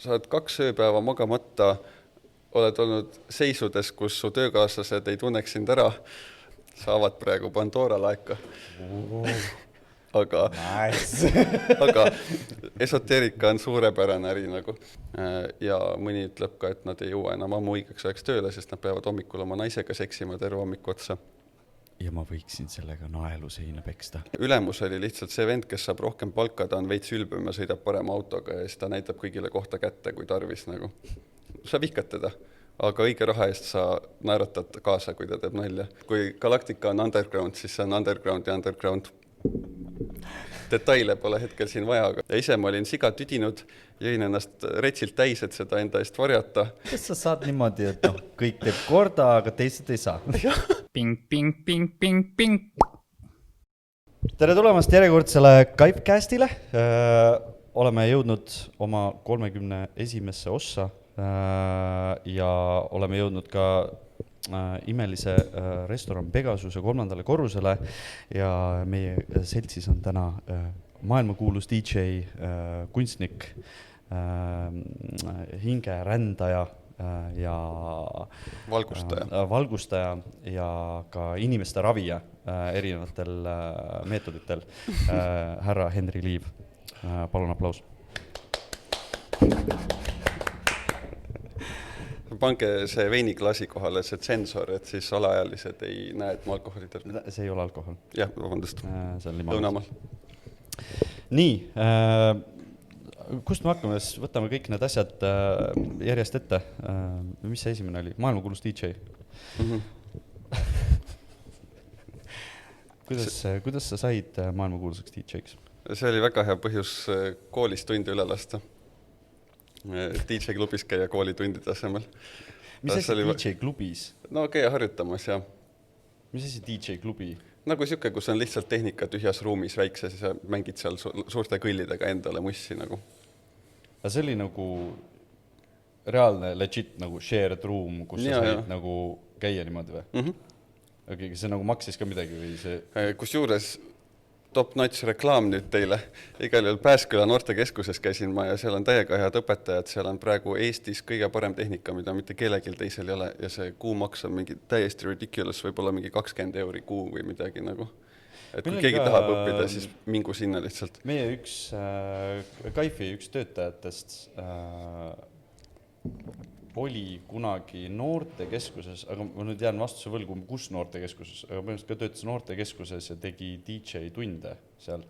sa oled 2 ööpäeva magamata, oled olnud seisudes, kus su töökaaslased ei tunneks sind ära, sa avad praegu Pandora laeka. Aga, aga esoteerika on suurepärane äri nagu. Ja mõni ütleb ka, et nad ei jõua enam ammu õigeks ajaks tööle, sest nad peavad hommikul oma naisega seksima terve hommiku otsa. Ja ma võiksin sellega naelu seina peksta. Ülemus oli lihtsalt see vend, kes saab rohkem palka, ta on veits ülbem ja sõidab parema autoga ja siis ta näitab kõigile kohta kätte, kui tarvis nagu. Sa vihkad teda, aga õige raha eest sa naeratad kaasa, kui ta teeb nalja. Kui Galactica on underground, siis see on underground ja underground. Detaile pole hetkel siin vaja, aga ise ma olin siga tüdinud, jõin ennast retsilt täis, et seda enda eest varjata. Kas sa saad niimoodi, et kõik teeb korda, aga teised ei saa? Ping, ping, ping, ping, ping. Tere tulemast järjekordsele Kaipcastile. Oleme jõudnud oma 31. ossa ja oleme jõudnud ka imelise restoran Pegasuse 3. korrusele ja meie seltsis on täna maailmakuulus DJ, kunstnik, hingerändaja ja valgustaja ja ka inimeste ravija erinevatel meetoditel. Härra Henri Liiv, palun aplaus. Pange see veiniklaasi kohale, see tsensor, et siis alaealised ei näe, et ma alkoholit tarbitan. See ei ole alkohol. Jah, vabandust. See on limonad. Lõunamaal. Nii, kust me hakkame, siis võtame kõik need asjad järjest ette. Mis see esimene oli? Maailmakuulus DJ. Kuidas sa said maailmakuuluseks DJ-ks? See oli väga hea põhjus koolis tundi üle lasta. DJ-klubis käia koolitundide asemel. Mis asi DJ-klubis? No käia harjutamas ja... Mis asi DJ-klubi? Nagu siuke, kus on lihtsalt tehnika tühjas ruumis väikse, siis sa mängid seal suurte kõllidega endale mussi nagu. Aga see oli nagu reaalne, legit nagu shared room, kus sa said nagu käia niimoodi või? Okay, see nagu maksis ka midagi või see... Kus juures top-notch reklaam nüüd teile. Igal juhul Pääsküla noortekeskuses käisin ma ja seal on täiega head õpetajad. Seal on praegu Eestis kõige parem tehnika, mida mitte keelegil teisel ei ole. Ja see kuumaks on mingi täiesti ridiculous, võib-olla mingi 20 € kuu või midagi nagu. Et kui keegi tahab õppida, siis mingu sinna lihtsalt. Meie Kaifi üks töötajatest oli kunagi noortekeskuses, aga ma nüüd jään vastuse võlgu, kus noortekeskuses, aga põhimõtteliselt ka töötas noortekeskuses ja tegi DJ-tunde seal.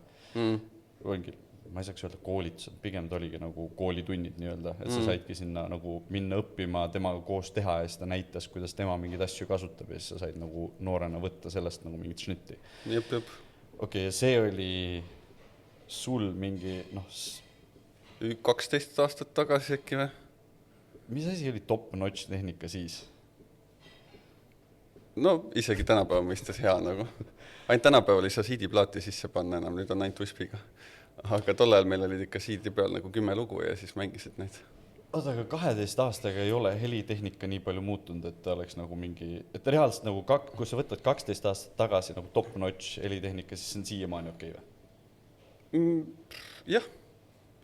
Ongi, ma ei saaks öelda koolitused, pigem ta oligi nagu koolitunnid nii-öelda, et sa saidki sinna nagu minna õppima temaga koos teha ja siis ta näitas, kuidas tema mingid asju kasutab ja siis sa said nagu noorena võtta sellest nagu mingit šnitti. Jep. Okei, see oli sul mingi, 12 aastat tagasi äkki või? Mis asi oli top-notch tehnika siis? No isegi tänapäeva mõistes hea nagu. Ainult tänapäeval ei saa CD-plaati sisse panna enam, nüüd on ainult USB-ga. Aga tol ajal meil olid ikka CD peal nagu 10 lugu ja siis mängisid neid. Oota, aga 12 aastaga ei ole helitehnika nii palju muutunud, et ta oleks nagu mingi... Et reaalselt nagu, kui sa võtad 12 aastat tagasi nagu top-notch helitehnika, siis see on siiamaani okei või? Jah.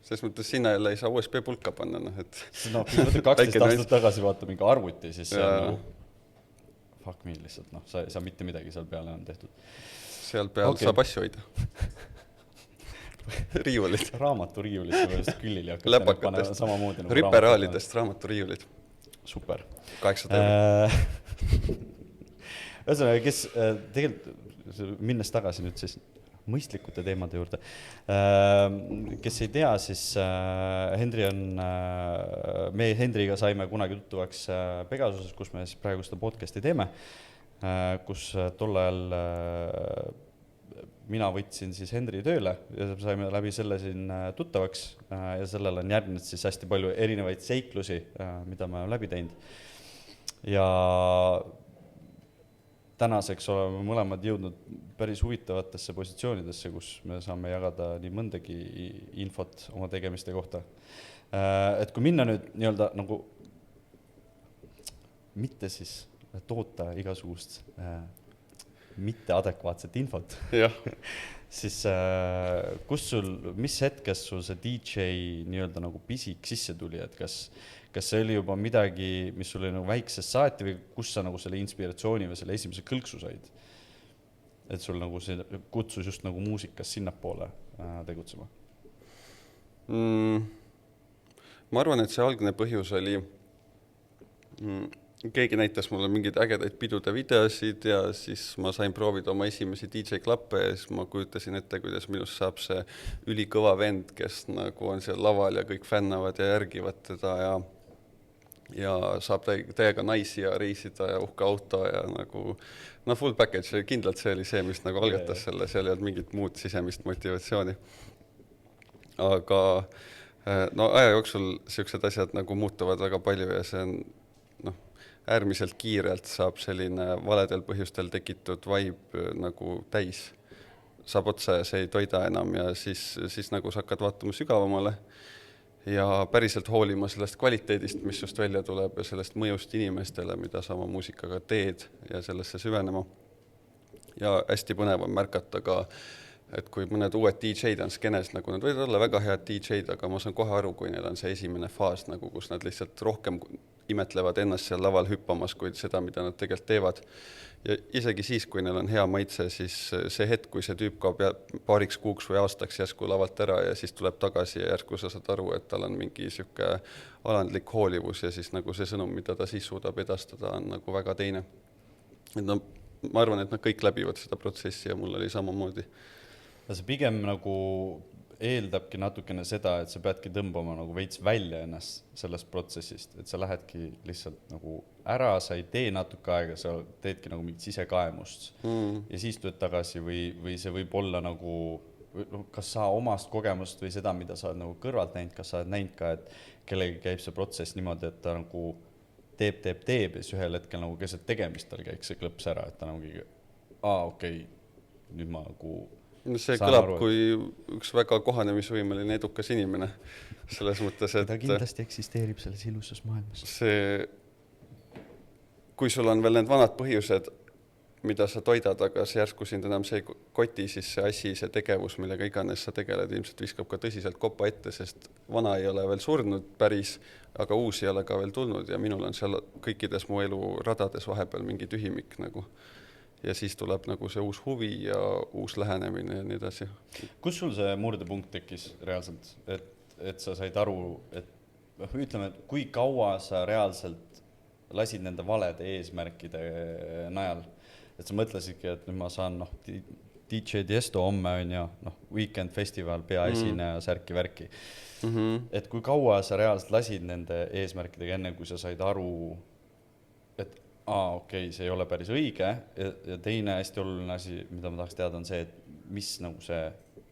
Selles mõttes sinna jälle ei saa USB pulka panna. Et... No, kui võtta 12 aastat tagasi vaata mingi arvuti, siis see on nagu... Fuck me lihtsalt, sa ei saa mitte midagi seal peale on tehtud. Seal peal saab asju hoida. Riiulid. Raamaturiiulid küllil ja läpakatest. Samamoodi nagu Rüperaalidest raamaturiiulid. Super. 800 €. Ühesõnaga, kes tegelikult minnes tagasi nüüd siis mõistlikute teemade juurde. Kes ei tea, siis me Hendriga saime kunagi tuttuvaks Pegasuses, kus me siis praegu seda podcasti teeme, kus tol ajal mina võtsin siis Hendri tööle ja saime läbi selle siin tuttavaks ja sellel on järgnenud siis hästi palju erinevaid seiklusi, mida me oleme läbi teinud. Ja tänaseks oleme mõlemad jõudnud päris huvitavatesse positsioonidesse, kus me saame jagada nii mõndagi infot oma tegemiste kohta. Et kui minna nüüd nii-öelda nagu mitte siis toota igasugust mitte adekvaatset infot, siis mis hetkes sul see DJ nii-öelda nagu pisik sisse tuli, et kas see oli juba midagi, mis sul oli nagu väiksest saati või kus sa nagu selle inspiratsiooni või selle esimese kõlksu said? Et sul nagu see kutsus just nagu muusikas sinnapoole tegutsema? Ma arvan, et see algne põhjus oli, keegi näitas mulle mingeid ägedaid pidude videosid ja siis ma sain proovida oma esimesi DJ-klappe ja siis ma kujutasin ette, kuidas minust saab see ülikõva vend, kes nagu on seal laval ja kõik fännavad ja järgivad teda ja saab täiega naisi ja reisida ja uhke auto ja nagu full package, kindlalt see oli see, mis nagu algatas selle, seal ei olnud mingit muud sisemist motivatsiooni. Aga no aja jooksul siuksed asjad nagu muutuvad väga palju ja see on äärmiselt kiirelt saab selline valedel põhjustel tekitud vibe nagu täis. Saab otsa ja see ei toida enam ja siis nagu sa hakkad vaatama sügavamale ja päriselt hoolima sellest kvaliteedist, mis just välja tuleb ja sellest mõjust inimestele, mida sa oma muusikaga teed ja sellesse süvenema. Ja hästi põnev on märkata ka, et kui mõned uued DJ-d on skenes, nagu nad võivad olla väga head DJ-d, aga ma saan kohe aru, kui neil on see esimene faas, nagu, kus nad lihtsalt rohkem imetlevad ennast seal laval hüppamas, kui seda, mida nad tegelikult teevad. Ja isegi siis, kui neil on hea maitse, siis see hetk, kui see tüüp kaob paariks kuuks või aastaks järsku lavalt ära ja siis tuleb tagasi ja järsku sa saad aru, et tal on mingi siuke alandlik hoolivus ja siis nagu see sõnum, mida ta siis suudab edastada, on nagu väga teine. Et no, ma arvan, et nad kõik läbivad seda protsessi ja mul oli samamoodi. Ja see pigem nagu eeldabki natukene seda, et sa peadki tõmbama nagu veits välja ennast sellest protsessist, et sa lähedki lihtsalt nagu ära, sa ei tee natuke aega, sa teedki nagu mingit sisekaemust ja siis tuled tagasi või see võib olla nagu, kas sa omast kogemust või seda, mida sa oled nagu kõrvalt näinud, kas sa oled näinud ka, et kellegi käib see protsess niimoodi, et ta nagu teeb ja siis ühel hetkel nagu keset tegemist tal käiks see klõps ära, et ta nagu okei, nüüd ma nagu see kõlab kui üks väga kohanemisvõimeline edukas inimene. Selles mõttes, et ta kindlasti eksisteerib selles ilusas maailmas. Kui sul on veel need vanad põhjused, mida sa toidad, aga see järsku sind enam see koti, siis see asi, see tegevus, millega iganes sa tegeled, ilmselt viskab ka tõsiselt kopa ette, sest vana ei ole veel surnud päris, aga uus ei ole ka veel tulnud ja minul on seal kõikides mu elu radades vahepeal mingi tühimik nagu. Ja siis tuleb nagu see uus huvi ja uus lähenemine ja nii edasi. Kus sul see murdepunkt tekkis reaalselt, et sa said aru, et ütleme, et kui kaua sa reaalselt lasid nende valede eesmärkide najal, et sa mõtlesidki, et nüüd ma saan DJ Tiesto homme on ja Weekend Festival, peaesineja, särki-värki. Et kui kaua sa reaalselt lasid nende eesmärkidega enne, kui sa said aru, et okei, see ei ole päris õige ja teine hästi oluline asi, mida ma tahaks teada, on see, et mis nagu see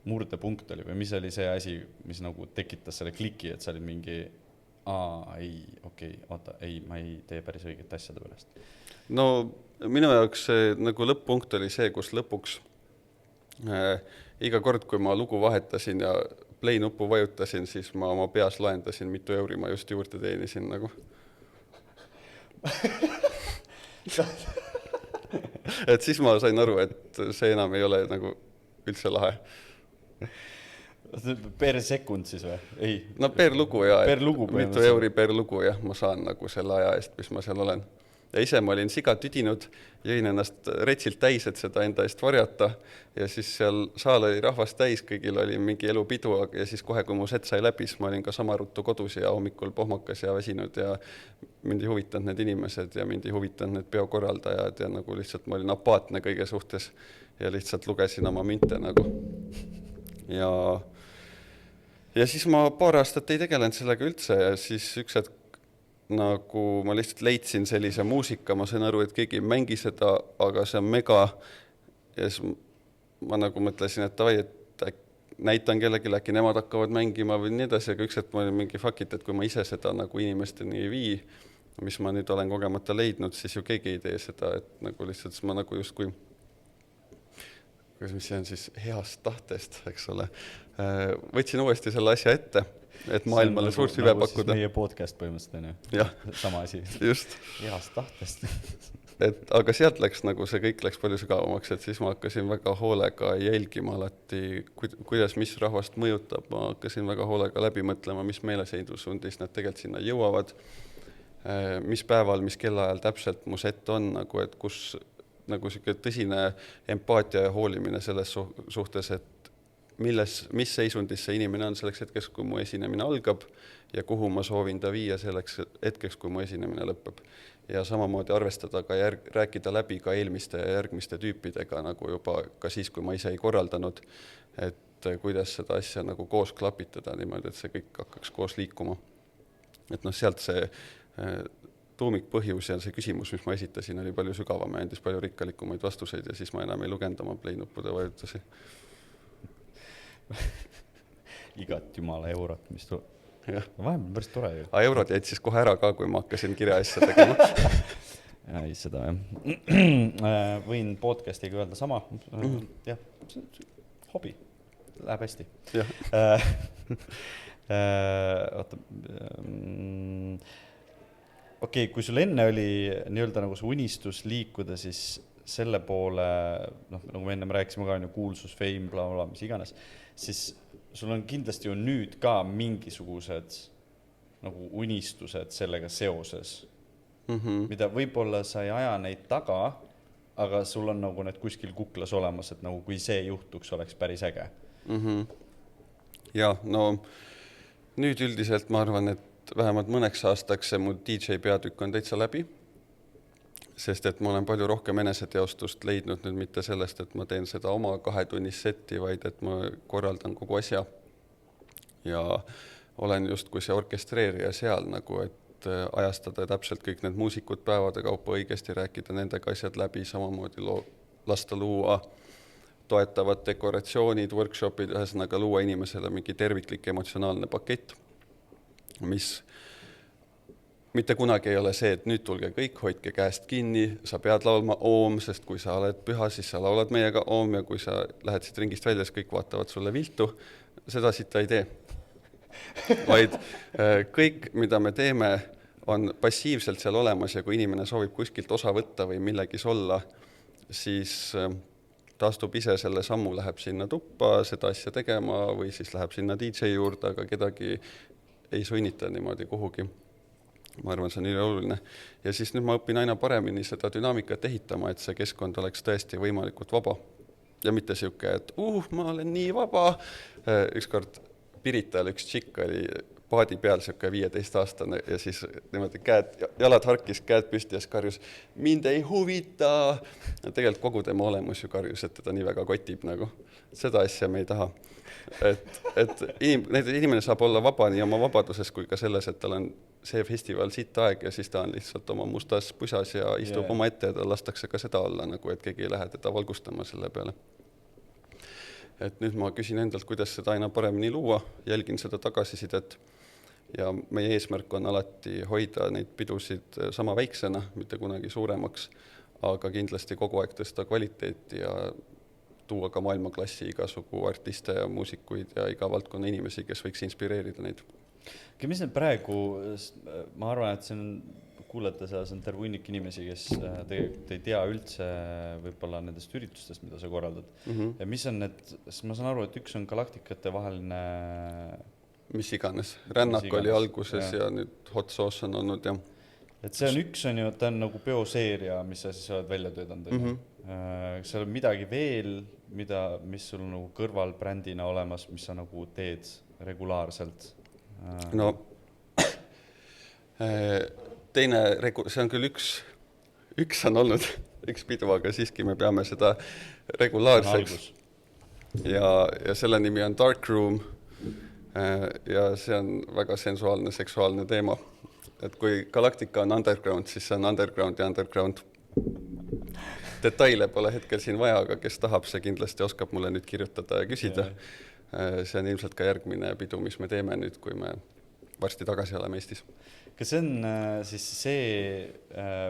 murdepunkt oli või mis oli see asi, mis nagu tekitas selle kliki, et sa olid mingi ma ei tee päris õiget asjade pärast. No minu jaoks see nagu lõpp-punkt oli see, kus lõpuks iga kord, kui ma lugu vahetasin ja play nuppu vajutasin, siis ma oma peas laendasin, mitu euri ma just juurde teenisin nagu. Et siis ma sain aru, et see enam ei ole nagu üldse lahe. Per sekund siis või? Ei. No per lugu ja per lugu, mitu euri per lugu ja ma saan nagu selle aja eest, mis ma seal olen. Ja ise ma olin siga tüdinud, jõin ennast retsilt täis, et seda enda eest varjata ja siis seal saal oli rahvast täis, kõigil oli mingi elupidu ja siis kohe, kui mu set sai läbi, ma olin ka sama ruttu kodus ja hommikul pohmakas ja väsinud ja mind ei huvitanud need inimesed ja mind ei huvitanud need peokorraldajad ja nagu lihtsalt ma olin apaatne kõige suhtes ja lihtsalt lugesin oma münte nagu. Ja siis ma paar aastat ei tegelenud sellega üldse ja siis üks hetk nagu ma lihtsalt leidsin sellise muusika, ma sain aru, et keegi ei mängi seda, aga see on mega ja siis ma nagu mõtlesin, et näitan kellegi, äkki nemad hakkavad mängima või nii edasi, aga üks hetk ma olin mingi fuck it, et kui ma ise seda nagu inimesteni ei vii, mis ma nüüd olen kogemata leidnud, siis ju keegi ei tee seda, et nagu lihtsalt ma nagu justkui mis see on siis heast tahtest, eks ole, võtsin uuesti selle asja ette, et maailmale nagu, suurt hüve pakkuda. Nagu siis meie podcast põhimõtteliselt on ju. Sama asi. Just. Heast tahtest. aga sealt läks nagu see kõik läks palju sügavamaks, et siis ma hakkasin väga hoolega jälgima alati, kuidas mis rahvast mõjutab, ma hakkasin väga hoolega läbi mõtlema, mis meeleseidusundis nad tegelikult sinna jõuavad, mis päeval, mis kellaajal täpselt mu set on, nagu, et kus nagu selline tõsine empaatia ja hoolimine selles suhtes, et mis seisundis see inimene on selleks hetkeks, kui mu esinemine algab ja kuhu ma soovin ta viia selleks hetkeks, kui mu esinemine lõpeb. Ja samamoodi arvestada ka rääkida läbi ka eelmiste ja järgmiste tüüpidega nagu juba ka siis, kui ma ise ei korraldanud, et kuidas seda asja nagu koos klapitada niimoodi, et see kõik hakkaks koos liikuma. Et sealt see tuumikpõhjus ja see küsimus, mis ma esitasin, oli palju sügavam ja andis palju rikkalikumaid vastuseid ja siis ma enam ei lugenud oma play-nuppude vajutusi. Igat jumala eurot, mis tuleb. Vahepeal päris tore ju. Eurod jäid siis kohe ära ka, kui ma hakkasin kirjaasja tegema. Ei, seda jah. Võin podcastiga öelda sama. Jah, hobi. Läheb hästi. Oota. Okei, kui sul enne oli nii-öelda nagu see unistus liikuda, siis selle poole, nagu me enne rääkisime ka, kuulsus, fame, bla, mis iganes, siis sul on kindlasti ju nüüd ka mingisugused nagu unistused sellega seoses, mida võib-olla sa ei aja neid taga, aga sul on nagu need kuskil kuklas olemas, et nagu kui see juhtuks, oleks päris äge. Ja, no nüüd üldiselt ma arvan, et vähemalt mõneks aastaks see mu DJ peatükk on täitsa läbi, sest et ma olen palju rohkem eneseteostust leidnud nüüd mitte sellest, et ma teen seda oma 2-tunnist setti, vaid et ma korraldan kogu asja ja olen just kui see orkestreerija seal nagu, et ajastada täpselt kõik need muusikud päevade kaupa õigesti, rääkida nendega asjad läbi, samamoodi lasta luua toetavad dekoratsioonid, workshopid, ühesõnaga luua inimesele mingi terviklik emotsionaalne pakett, mis mitte kunagi ei ole see, et nüüd tulge kõik, hoidke käest kinni, sa pead laulma oom, sest kui sa oled püha, siis sa laulad meiega oom ja kui sa lähed siit ringist välja, siis kõik vaatavad sulle viltu. Seda siit ta ei tee. Vaid kõik, mida me teeme, on passiivselt seal olemas ja kui inimene soovib kuskilt osa võtta või millegis olla, siis ta astub ise selle sammu, läheb sinna tuppa seda asja tegema või siis läheb sinna DJ juurde, aga kedagi ei sunnita niimoodi kuhugi. Ma arvan, see on ülioluline. Ja siis nüüd ma õpin aina paremini seda dünaamikat ehitama, et see keskkond oleks tõesti võimalikult vaba. Ja mitte siuke, et ma olen nii vaba. Ükskord Pirital üks tšikk oli paadi peal siuke 15-aastane ja siis niimoodi jalad harkis, käed püsti ja karjus, mind ei huvita. Ja tegelikult kogu tema olemus ju karjus, et teda nii väga kotib nagu. Seda asja me ei taha. Et inimene saab olla vaba nii oma vabaduses kui ka selles, et tal on see festival siit aeg ja siis ta on lihtsalt oma mustas pusas ja istub oma ette ja ta lastakse ka seda olla, nagu et keegi ei lähe teda valgustama selle peale. Et nüüd ma küsin endalt, kuidas seda aina paremini luua, jälgin seda tagasisidet ja meie eesmärk on alati hoida neid pidusid sama väiksena, mitte kunagi suuremaks, aga kindlasti kogu aeg tõsta kvaliteeti ja tuua ka maailmaklassi igasugu artiste ja muusikuid ja iga valdkonna inimesi, kes võiks inspireerida neid. Mis need praegu, ma arvan, et see on, kuulete seas on terve hunnik inimesi, kes tegelikult ei tea üldse võib-olla nendest üritustest, mida sa korraldad. Ja mis on need, ma saan aru, et üks on galaktikate vaheline... Mis iganes. Rännak oli alguses ja nüüd Hot Sauce on olnud ja... Et see on üks on ju, ta on nagu peoseeria, mis sa siis oled välja töötanud. Seal on midagi veel, mis sul nagu kõrvalbrändina olemas, mis sa nagu teed regulaarselt? No, teine, see on küll üks on olnud üks pidu, aga siiski me peame seda regulaarseks. Ja selle nimi on Dark Room ja see on väga sensuaalne, seksuaalne teema. Et kui Galactica on underground, siis see on underground ja underground. Detaile pole hetkel siin vaja, aga kes tahab, see kindlasti oskab mulle nüüd kirjutada ja küsida. See on ilmselt ka järgmine pidu, mis me teeme nüüd, kui me varsti tagasi oleme Eestis. Kas see on siis see,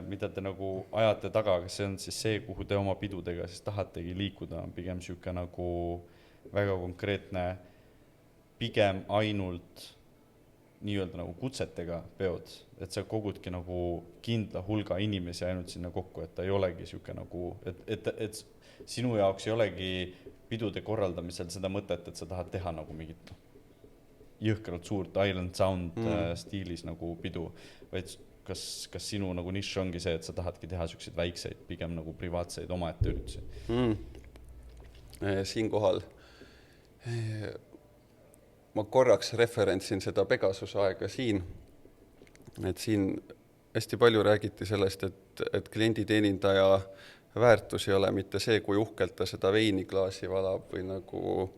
mida te nagu ajate taga, kas see on siis see, kuhu te oma pidudega siis tahategi liikuda, on pigem siuke nagu väga konkreetne, pigem ainult nii-öelda nagu kutsetega peod, et sa kogudki nagu kindla hulga inimesi ainult sinna kokku, et ta ei olegi siuke nagu, et sinu jaoks ei olegi pidude korraldamisel seda mõtet, et sa tahad teha nagu mingit jõhkralt suurt Island Sound stiilis nagu pidu, vaid kas sinu nagu nišš ongi see, et sa tahadki teha siukseid väikseid, pigem nagu privaatseid omaette üritusi? Siinkohal ma korraks referentsin seda Pegasuse aega siin, et siin hästi palju räägiti sellest, et klienditeenindaja väärtus ei ole mitte see, kui uhkelt ta seda veiniklaasi valab või nagu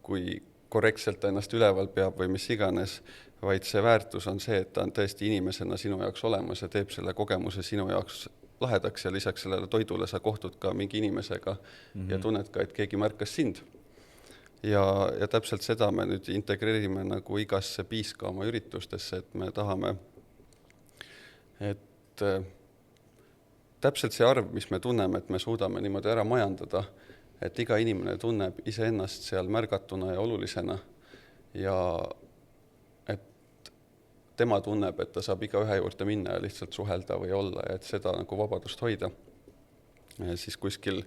kui korrektselt ennast üleval peab või mis iganes, vaid see väärtus on see, et ta on tõesti inimesena sinu jaoks olemas ja teeb selle kogemuse sinu jaoks lahedaks ja lisaks sellele toidule sa kohtud ka mingi inimesega ja tunned ka, et keegi märkas sind. Ja täpselt seda me nüüd integreerime nagu igasse piiska oma üritustesse, et me tahame, et täpselt see arv, mis me tunneme, et me suudame niimoodi ära majandada, et iga inimene tunneb iseennast seal märgatuna ja olulisena ja et tema tunneb, et ta saab iga ühe juurde minna ja lihtsalt suhelda või olla ja et seda nagu vabadust hoida. Ja siis kuskil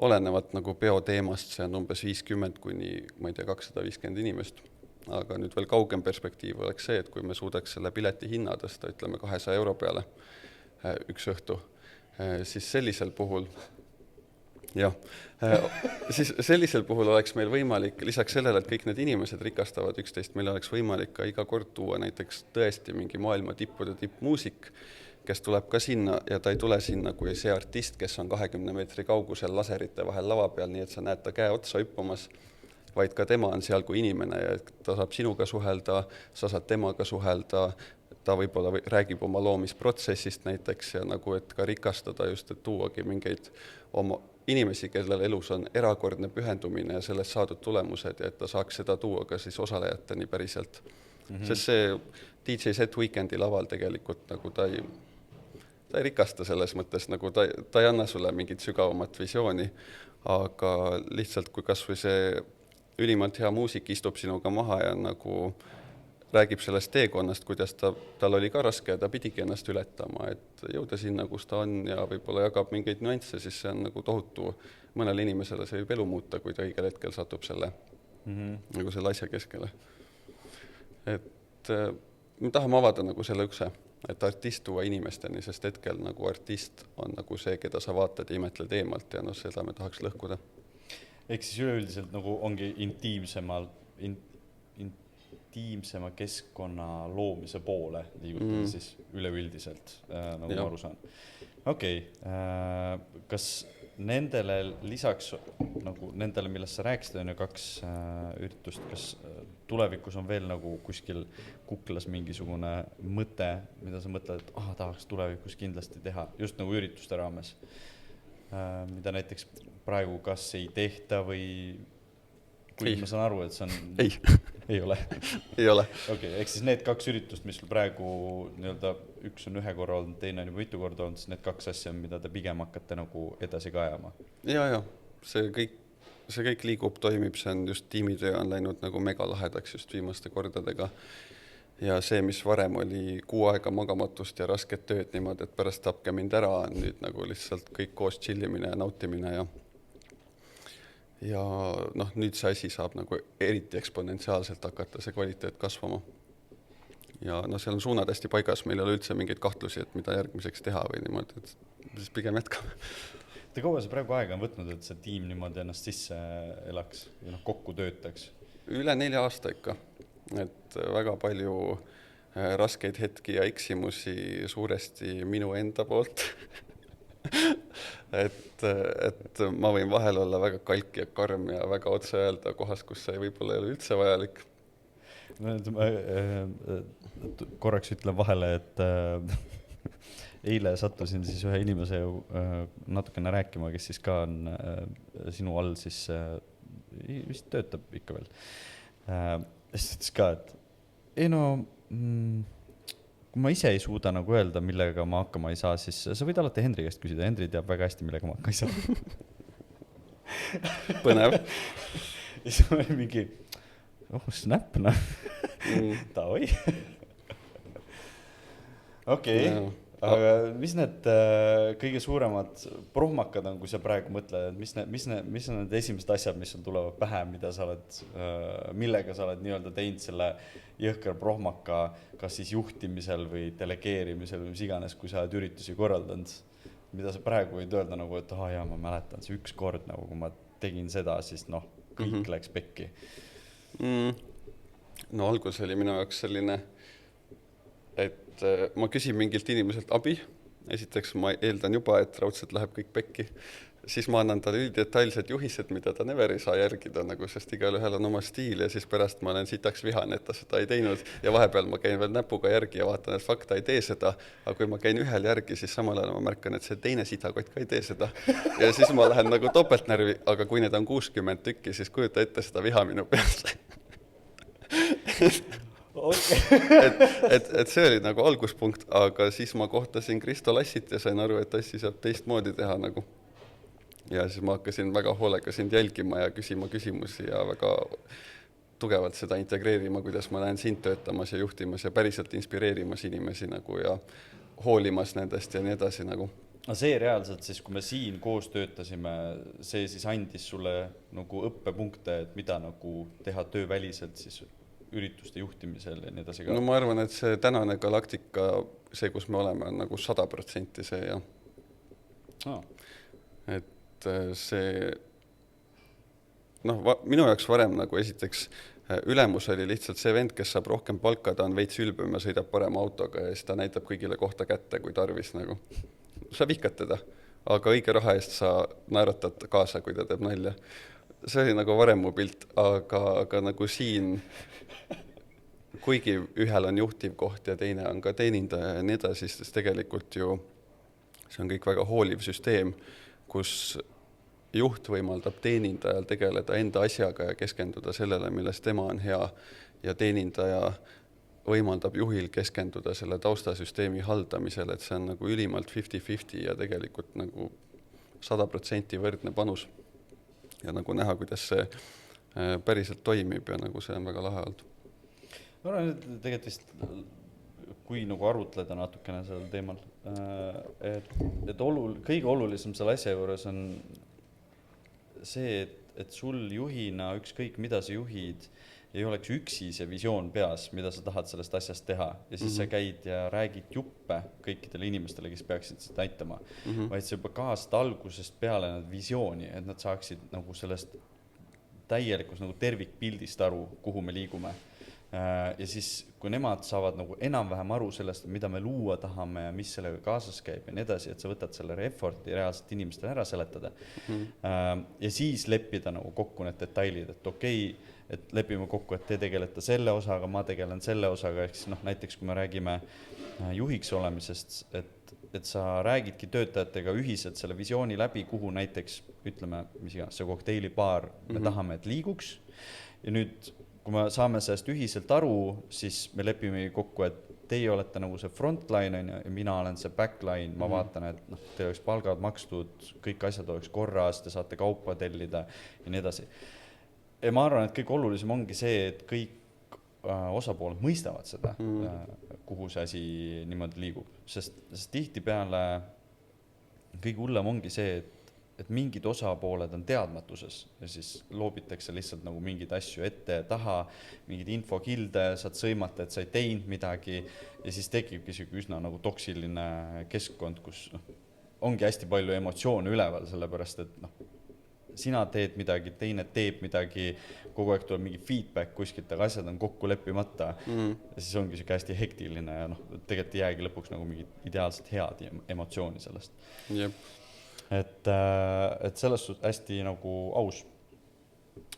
olenevalt nagu peo teemast, see on umbes 50 kuni, ma ei tea, 250 inimest, aga nüüd veel kaugem perspektiiv oleks see, et kui me suudaks selle pileti hinna tõsta, ütleme 200 euro peale üks õhtu, siis sellisel puhul siis sellisel puhul oleks meil võimalik, lisaks sellele, et kõik need inimesed rikastavad üksteist, meil oleks võimalik ka iga kord tuua näiteks tõesti mingi maailma tippude tippmuusik, kes tuleb ka sinna ja ta ei tule sinna kui see artist, kes on 20 meetri kaugusel laserite vahel lava peal, nii et sa näed ta käe otsa hüppamas, vaid ka tema on seal kui inimene ja ta saab sinuga suhelda, sa saad temaga suhelda, ta võib-olla räägib oma loomisprotsessist näiteks ja nagu, et ka rikastada just, et tuuagi mingeid oma inimesi, kellel elus on erakordne pühendumine ja sellest saadud tulemused ja et ta saaks seda tuua ka siis osalejateni päriselt. Sest see DJ Set Weekendi laval tegelikult nagu ta ei rikasta selles mõttes, nagu ta ei anna sulle mingit sügavamat visiooni, aga lihtsalt kui kas või see ülimalt hea muusik istub sinuga maha ja nagu räägib sellest teekonnast, kuidas tal oli ka raske ja ta pidigi ennast ületama, et jõuda sinna, kus ta on ja võib-olla jagab mingeid nüansse, siis see on nagu tohutu, mõnele inimesele see võib elu muuta, kui ta õigel hetkel satub selle, nagu selle asja keskele. Et me tahame avada nagu selle ukse, et artist tuua inimesteni, sest hetkel nagu artist on nagu see, keda sa vaatad ja imetled eemalt ja seda me tahaks lõhkuda. Ehk siis üleüldiselt nagu ongi intiimsema keskkonna loomise poole liigutada siis üleüldiselt, nagu ma aru saan. Okei, kas nendele lisaks, nagu nendele, millest sa rääkisid, on ju 2 üritust, kas tulevikus on veel nagu kuskil kuklas mingisugune mõte, mida sa mõtled, et tahaks tulevikus kindlasti teha, just nagu ürituste raames, mida näiteks praegu kas ei tehta või kui ma saan aru, et see on... Ei ole? Ei ole. Okei, ehk siis need 2 üritust, mis praegu nii-öelda üks on 1 korra olnud, teine on juba mitu korda olnud, siis need 2 asja, mida te pigem hakkate nagu edasi ka ajama? Ja, see kõik liigub, toimib, see on just tiimitöö on läinud nagu mega lahedaks just viimaste kordadega. Ja see, mis varem oli 6 aega magamatust ja rasket tööd niimoodi, et pärast tapke mind ära, on nüüd nagu lihtsalt kõik koos chillimine ja nautimine ja nüüd see asi saab nagu eriti eksponentsiaalselt hakata see kvaliteet kasvama. Ja seal on suunad hästi paigas, meil ei ole üldse mingeid kahtlusi, et mida järgmiseks teha või niimoodi, et siis pigem jätkame. Te kaua see praegu aega on võtnud, et see tiim niimoodi ennast sisse elaks või kokku töötaks? Üle 4 aasta ikka, et väga palju raskeid hetki ja eksimusi suuresti minu enda poolt. et ma võin vahel olla väga kalk ja karm ja väga otse öelda kohas, kus see võib-olla ei ole üldse vajalik. Korraks ütlen vahele, et eile sattusin siis ühe inimese natukene rääkima, kes siis ka on sinu all siis vist töötab ikka veel. Siis ütles ka, et kui ma ise ei suuda nagu öelda, millega ma hakkama ei saa, siis sa võid alati Henri käest küsida. Henri teab väga hästi, millega ma hakka ei saa. Põnev. Ja siis ma olin mingi, snap, Davai. Okei. Jaa. Aga mis need kõige suuremad prohmakad on, kui sa praegu mõtled, et mis on need esimesed asjad, mis sul tulevad pähe, mida sa oled, millega sa oled nii-öelda teinud selle jõhker prohmaka, kas siis juhtimisel või delegeerimisel või mis iganes, kui sa oled üritusi korraldanud, mida sa praegu võid öelda nagu, et jaa, ma mäletan see üks kord nagu, kui ma tegin seda, siis noh, kõik läks pekki. No algus oli minu jaoks selline, et ma küsin mingilt inimeselt abi, esiteks ma eeldan juba, et raudselt läheb kõik pekki, siis ma annan talle üldetailsed juhised, mida ta never ei saa järgida, nagu, sest igal ühel on oma stiil ja siis pärast ma olen sitaks vihane, et ta seda ei teinud ja vahepeal ma käin veel näpuga järgi ja vaatan, et fakt, ta ei tee seda, aga kui ma käin ühel järgi, siis samal ajal ma märkan, et see teine sitakott ka ei tee seda ja siis ma lähen nagu topeltnärvi, aga kui need on 60 tükki, siis kujuta ette seda viha minu peas. et see oli nagu alguspunkt, aga siis ma kohtasin Kristo Lassit ja sain aru, et assi saab teistmoodi teha nagu. Ja siis ma hakkasin väga hoolega sind jälgima ja küsima küsimusi ja väga tugevalt seda integreerima, kuidas ma näen sind töötamas ja juhtimas ja päriselt inspireerimas inimesi nagu ja hoolimas nendest ja nii edasi nagu. Aga see reaalselt siis, kui me siin koos töötasime, see siis andis sulle nagu õppepunkte, et mida nagu teha tööväliselt siis ürituste juhtimisel ja nii edasi ka? No ma arvan, et see tänane galaktika, see, kus me oleme, on nagu 100% see ja et see minu jaoks varem nagu esiteks ülemus oli lihtsalt see vend, kes saab rohkem palka, ta on veits ülbem ja sõidab parema autoga ja siis ta näitab kõigile kohta kätte, kui tarvis nagu. Sa vihkad teda, aga õige raha eest sa naeratad kaasa, kui ta teeb nalja. See oli nagu varem mu pilt, aga nagu siin kuigi ühel on juhtiv koht ja teine on ka teenindaja ja nii edasi, siis tegelikult ju see on kõik väga hooliv süsteem, kus juht võimaldab teenindajal tegeleda enda asjaga ja keskenduda sellele, milles tema on hea ja teenindaja võimaldab juhil keskenduda selle taustasüsteemi haldamisele, et see on nagu ülimalt 50-50 ja tegelikult nagu 100% võrdne panus ja nagu näha, kuidas see päriselt toimib ja nagu see on väga lahe olnud. Ma arvan, et tegelikult vist, kui nagu arutleda natukene sellel teemal, et kõige olulisem selle asja juures on see, et sul juhina ükskõik mida sa juhid, ei oleks üksi see visioon peas, mida sa tahad sellest asjast teha ja siis sa käid ja räägid juppe kõikidele inimestele, kes peaksid seda aitama, vaid sa juba kaasad algusest peale nad visiooni, et nad saaksid nagu sellest täielikus nagu tervikpildist aru, kuhu me liigume. Ja siis, kui nemad saavad nagu enam-vähem aru sellest, mida me luua tahame ja mis sellega kaasas käib ja nii edasi, et sa võtad selle efforti reaalselt inimestele ära seletada ja siis leppida nagu kokku need detailid, et okei, et lepime kokku, et te tegelete selle osaga, ma tegelen selle osaga, ehk siis näiteks kui me räägime juhiks olemisest, et sa räägidki töötajatega ühiselt selle visiooni läbi, kuhu näiteks, ütleme, mis iganes, see kokteilibaar me tahame, et liiguks ja nüüd kui me saame sellest ühiselt aru, siis me lepime kokku, et teie olete nagu see frontline ja mina olen see backline, ma vaatan, et teil oleks palgad makstud, kõik asjad oleks korras, te saate kaupa tellida ja nii edasi. Ja ma arvan, et kõik olulisem ongi see, et kõik osapooled mõistavad seda, kuhu see asi niimoodi liigub, sest tihtipeale kõige hullem ongi see, et mingid osapooled on teadmatuses ja siis loobitakse lihtsalt nagu mingid asju ette ja taha, mingid infokilde, saad sõimata, et sa ei teinud midagi ja siis tekibki üsna nagu toksiline keskkond, kus ongi hästi palju emotsioone üleval, sellepärast et sina teed midagi, teine teeb midagi, kogu aeg tuleb mingi feedback kuskilt, aga asjad on kokku leppimata ja siis ongi see hästi hektiline ja tegelikult jäägi lõpuks nagu mingi ideaalselt head emotsiooni sellest. Jep. Et selles suhtes hästi nagu aus.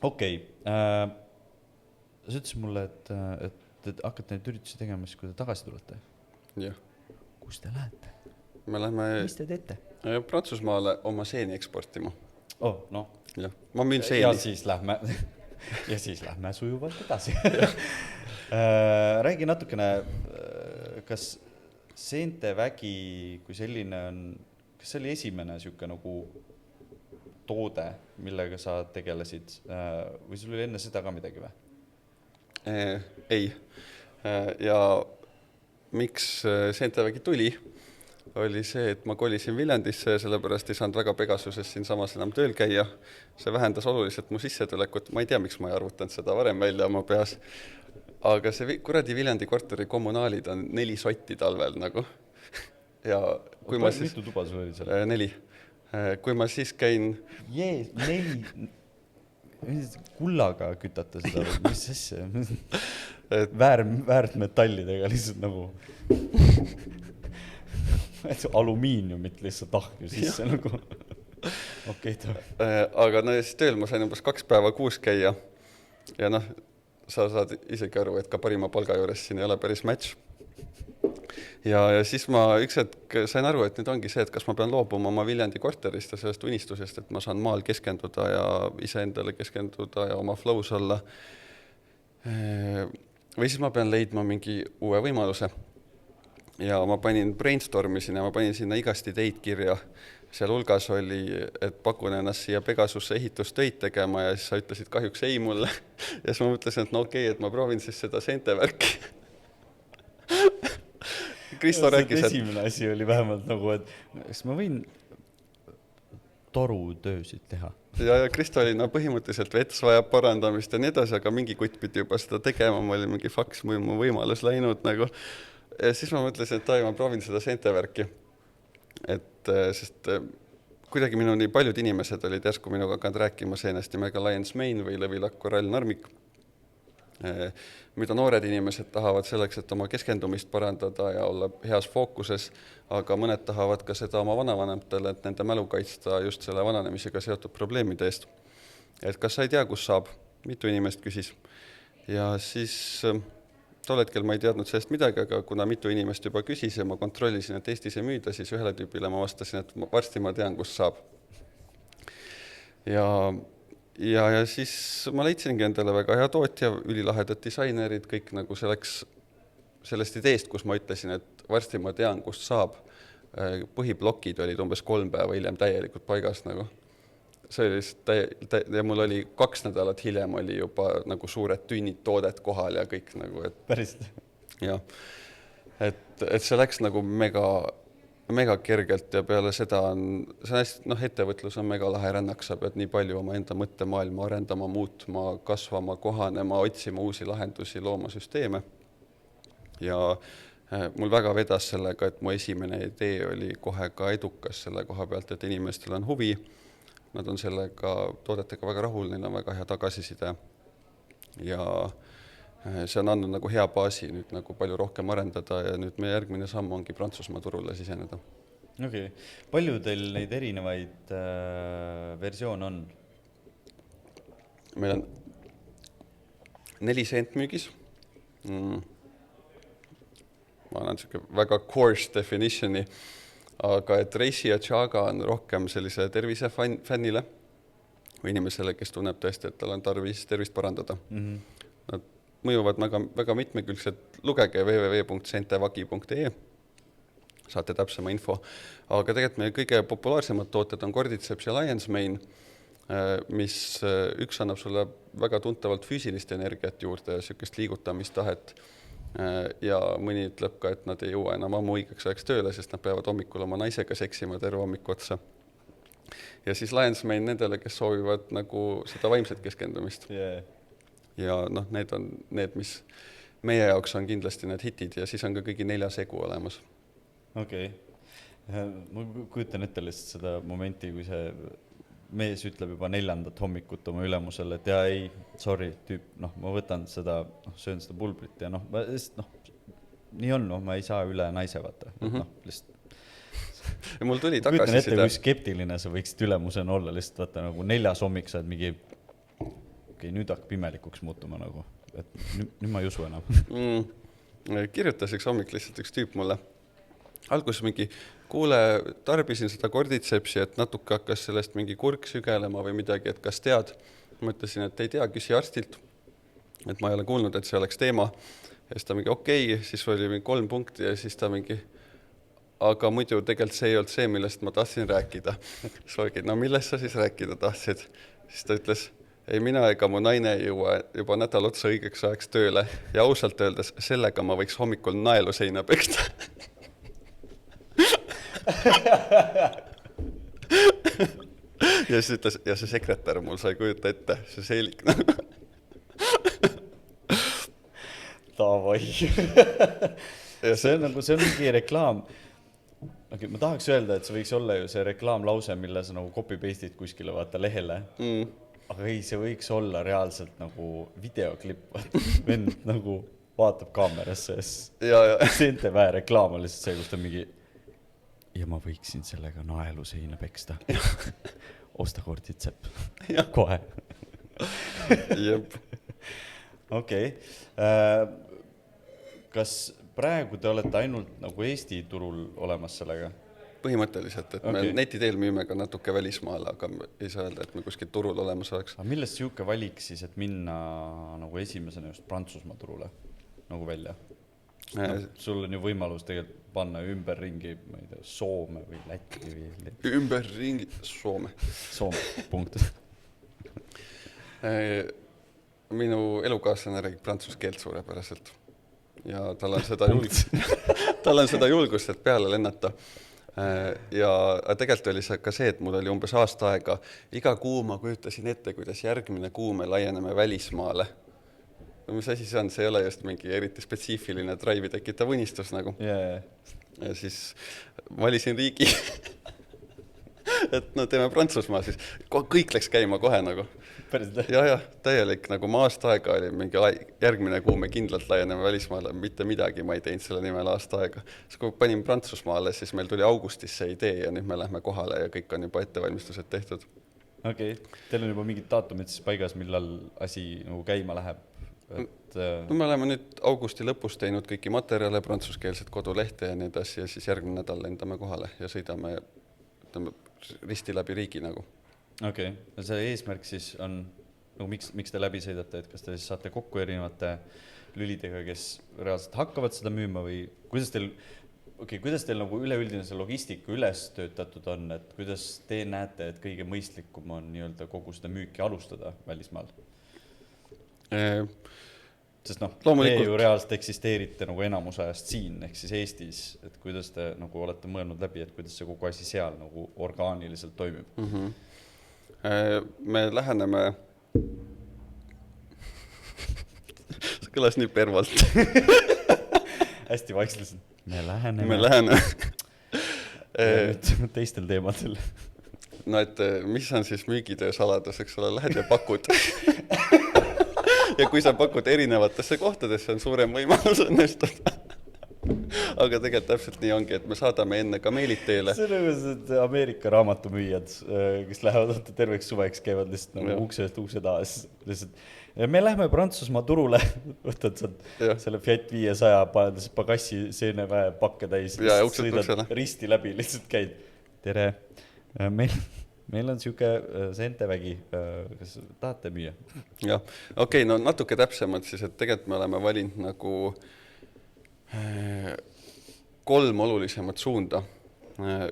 Okei. Sa ütlesid mulle, et hakkate neid üritusi tegema siis, kui te tagasi tulete. Jah. Kus te lähete? Me lähme Mis te teete? Prantsusmaale oma seeni eksportima. No. Jah. Ma müün seeni. Ja siis lähme sujuvalt edasi. Räägi natukene, kas seentevägi kui selline on, kas see oli esimene siuke nagu toode, millega sa tegelesid või sul oli enne seda ka midagi või? Ei. Ja miks Sentevägi tuli, oli see, et ma kolisin Viljandisse ja sellepärast ei saanud väga Pegasuses siin samas enam tööl käia. See vähendas oluliselt mu sissetulekut, ma ei tea, miks ma ei arvutanud seda varem välja oma peas. Aga see kuradi Viljandi korteri kommunaalid on 4 sotti talvel nagu. Ja kui ma siis... Mitu tuba sul oli seal? 4. Kui ma siis käin... 4... Kullaga kütate seda, mis asja? Väärtmetallidega lihtsalt nagu... alumiiniumit lihtsalt ahju sisse nagu. Okei, aga no siis tööl ma sain umbes 2 päeva kuus käia. Ja noh, sa saad isegi aru, et ka parima palga juures siin ei ole päris match. Ja siis ma üks hetk sain aru, et nüüd ongi see, et kas ma pean loobuma oma Viljandi korterist ja sellest unistusest, et ma saan maal keskenduda ja iseendale keskenduda ja oma flows olla. Või siis ma pean leidma mingi uue võimaluse. Ja ma brainstormisin ja ma panin sinna igasti teid kirja. Seal hulgas oli, et pakun ennast siia Pegasusse ehitustöid tegema ja siis sa ütlesid kahjuks ei mulle. Ja siis ma mõtlesin, et no okei, et ma proovin siis seda Sentevärki. Kristo rääkis, et... Esimene asi oli vähemalt nagu, et kas ma võin torutöösid teha? Ja Kristo oli no põhimõtteliselt vets vajab parandamist ja nii edasi, aga mingi kutt pidi juba seda tegema, ma olin mingi faks mu võimalus läinud nagu. Ja siis ma mõtlesin, et ma proovin seda Sentevärki. Sest kuidagi minu nii paljud inimesed olid järsku minuga hakanud rääkima seenest nimega Lions Main või Lõvilakk Korall Narmik, mida noored inimesed tahavad selleks, et oma keskendumist parandada ja olla heas fookuses, aga mõned tahavad ka seda oma vanavanematele, et nende mälu kaitsta just selle vananemisega seotud probleemide eest. Et kas sa ei tea, kus saab? Mitu inimest küsis. Ja siis tol hetkel ma ei teadnud sellest midagi, aga kuna mitu inimest juba küsis ja ma kontrollisin, et Eestis ei müüda, siis ühele tüübile ma vastasin, et varsti ma tean, kus saab. Ja siis ma leidsingi endale väga hea tootja, ülilahedad disainerid, kõik nagu sellest ideest, kus ma ütlesin, et varsti ma tean, kust saab. Põhiblokid olid umbes 3 päeva hiljem täielikult paigas nagu. See oli ja mul oli 2 nädalat hiljem oli juba nagu suured tünnid toodet kohal ja kõik nagu, et... Päriselt? Jah. Et see läks nagu mega kergelt ja peale seda see hästi, ettevõtlus on mega lahe rännaks, sa pead nii palju oma enda mõttemaailma arendama, muutma, kasvama, kohanema, otsima uusi lahendusi, looma süsteeme. Ja mul väga vedas sellega, et mu esimene idee oli kohe ka edukas selle koha pealt, et inimestel on huvi. Nad on sellega toodetega väga rahul, neil on väga hea tagasiside ja see on andnud nagu hea baasi nüüd nagu palju rohkem arendada ja nüüd meie järgmine samm ongi Prantsusmaa turule siseneda. Okei. Palju teil neid erinevaid versioone on? Meil on 4 sentmüügis. Ma annan väga coarse definitioni. Aga et Reishi ja Chaga on rohkem sellise tervise fännile või inimesele, kes tunneb tõesti, et tal on tarvis tervist parandada. Nad mõjuvad väga mitmekülgselt. Lugege www.sentevagi.ee, saate täpsema info. Aga tegelikult meie kõige populaarsemad tooted on Cordyceps ja Lions Main, mis üks annab sulle väga tuntavalt füüsilist energiat juurde ja sellist liigutamistahet. Ja mõni ütleb ka, et nad ei jõua enam ammu õigeks ajaks tööle, sest nad peavad hommikul oma naisega seksima terve hommiku otsa. Ja siis Lions Main nendele, kes soovivad nagu seda vaimset keskendumist. Yeah. Ja need on need, mis meie jaoks on kindlasti need hitid ja siis on ka kõigi 4 segu olemas. Okei. Ma kujutan ette lihtsalt seda momenti, kui see mees ütleb juba 4. hommikut oma ülemusele, et ei, sorry, tüüp, ma võtan seda, söön seda pulbrit ja nii on, ma ei saa üle naise vaata. Ja mul tuli kujutan ette, tagasiside. kui skeptiline sa võiksid ülemusena olla, lihtsalt vaata nagu 4. hommik saad mingi, nüüd hakkab imelikuks muutuma nagu, et nüüd ma ei usu enam. Kirjutas üks hommik lihtsalt üks tüüp mulle. Alguses mingi, kuule, tarbisin seda Cordycepsi, et natuke hakkas sellest mingi kurk sügelema või midagi, et kas tead. Mõtlesin, et ei tea, küsi arstilt, et ma ei ole kuulnud, et see oleks teema. Ja siis ta mingi okei, siis oli mingi 3 punkti ja siis ta mingi, aga muidu tegelikult see ei olnud see, millest ma tahtsin rääkida. Siis oligi, no millest sa siis rääkida tahtsid? Siis ta ütles, ei, mina ega mu naine ei jõua juba nädal otsa õigeks ajaks tööle ja ausalt öeldes sellega ma võiks hommikul naelu seina peksta. Ja siis ütles, ja see sekretär mul sai kujuta ette, see seelik nagu. Davai. See on mingi reklaam. Okay, ma tahaks öelda, et see võiks olla ju see reklaamlause, mille sa nagu copy-paste'id kuskile vaata lehele. Aga ei, see võiks olla reaalselt nagu videoklipp. Vend nagu vaatab kaamerasse ja Seente-Väe reklaam on lihtsalt see, kus ta mingi ja ma võiksin sellega naelu seina peksta. Osta korditsepp. Kohe. Jep. Okei. Kas praegu te olete ainult nagu Eesti turul olemas sellega? Põhimõtteliselt, et me neti teel müüme ka natuke välismaale, aga ei saa öelda, et me kuskil turul olemas oleks. Aga millest siuke valik siis, et minna nagu esimesena just Prantsusmaa turule nagu välja? Sul on ju võimalus tegelikult panna ümber ringi, ma ei tea, Soome või Läti või... Ümber ringi Soome. Soome, punkt. Minu elukaaslane räägib prantsuse keelt suurepäraselt ja tal on seda julgust, et peale lennata. Ja tegelikult oli see ka see, et mul oli umbes aasta aega. Iga kuu ma kujutasin ette, kuidas järgmine kuu me laieneme välismaale. Mis asi see on? See ei ole just mingi eriti spetsiifiline drive'i tekitav unistus nagu. Yeah. Ja siis valisin riigi, et no teeme Prantsusmaa siis. Kõik läks käima kohe nagu. Ja, täielik nagu ma aasta aega oli mingi järgmine kuu me kindlalt laieneme välismaale, mitte midagi ma ei teinud selle nimel aasta aega. Siis kui panin Prantsusmaale, siis meil tuli augustis see idee ja nüüd me lähme kohale ja kõik on juba ettevalmistused tehtud. Okei, teil on juba mingid daatumid siis paigas, millal asi nagu käima läheb? No me oleme nüüd augusti lõpus teinud kõiki materjale, prantsuskeelset kodulehte ja nii edasi ja siis järgmine nädal lendame kohale ja sõidame risti läbi riigi nagu. Okei, see eesmärk siis on, nagu miks te läbi sõidate, et kas te siis saate kokku erinevate lülidega, kes reaalselt hakkavad seda müüma või kuidas teil nagu üleüldine see logistika üles töötatud on, et kuidas te näete, et kõige mõistlikum on nii-öelda kogu seda müüki alustada välismaal? Sest te ju reaalselt eksisteerite nagu enamus ajast siin, ehk siis Eestis, et kuidas te nagu olete mõelnud läbi, et kuidas see kogu asi seal nagu orgaaniliselt toimib? Me läheneme see kõlas nii pervalt. Hästi vaikselt. Me läheneme teistel teemadel. No et mis on siis müügitöö saladus, eks ole, lähed ja pakud. Ja kui sa pakud erinevatesse kohtadesse, on suurem võimalus õnnestuda. Aga tegelikult täpselt nii ongi, et me saadame enne ka meilid teele. See on nagu Ameerika raamatumüüjad, kes lähevad terveks suveks, käivad lihtsalt nagu uksest ukse taas. Ja me lähme Prantsusmaa turule, võtad selle Fiat 500, paned pagassi Seene-Väe pakke täis, sõidad risti läbi, lihtsalt käid. Tere, meil on siuke Seente-Vägi, kas tahate müüa? Jah, okei, no natuke täpsemalt siis, et tegelikult me oleme valinud nagu 3 olulisemat suunda.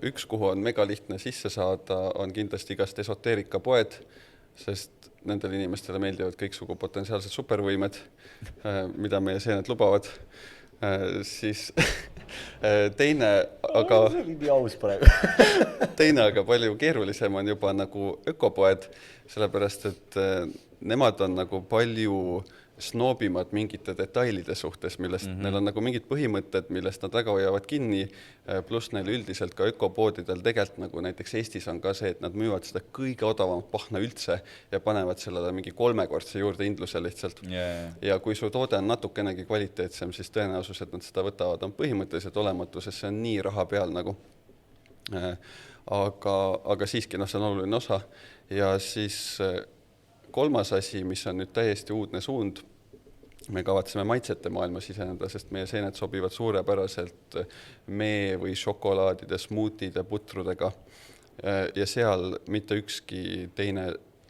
Üks, kuhu on mega lihtne sisse saada, on kindlasti igast esoteerikapoed, sest nendel inimestele meeldivad kõiksugu potentsiaalsed supervõimed, mida meie seened lubavad. Siis teine, aga teine, aga palju keerulisem on juba nagu ökopoed, sellepärast, et nemad on nagu palju snoobimad mingite detailide suhtes, millest neil on nagu mingid põhimõtted, millest nad väga hoiavad kinni, pluss neil üldiselt ka ökopoodidel tegelikult nagu näiteks Eestis on ka see, et nad müüvad seda kõige odavamat pahna üldse ja panevad sellele mingi 3-kordse juurde indluse lihtsalt. Ja kui su toode on natukenegi kvaliteetsem, siis tõenäosus, et nad seda võtavad, on põhimõtteliselt olematu, sest see on nii raha peal nagu. Aga siiski, see on oluline osa. Ja siis 3. asi, mis on nüüd täiesti uudne suund, me kavatseme maitsete maailma siseneda, sest meie seened sobivad suurepäraselt mee või šokolaadide, smuutide, putrudega ja seal mitte ükski teine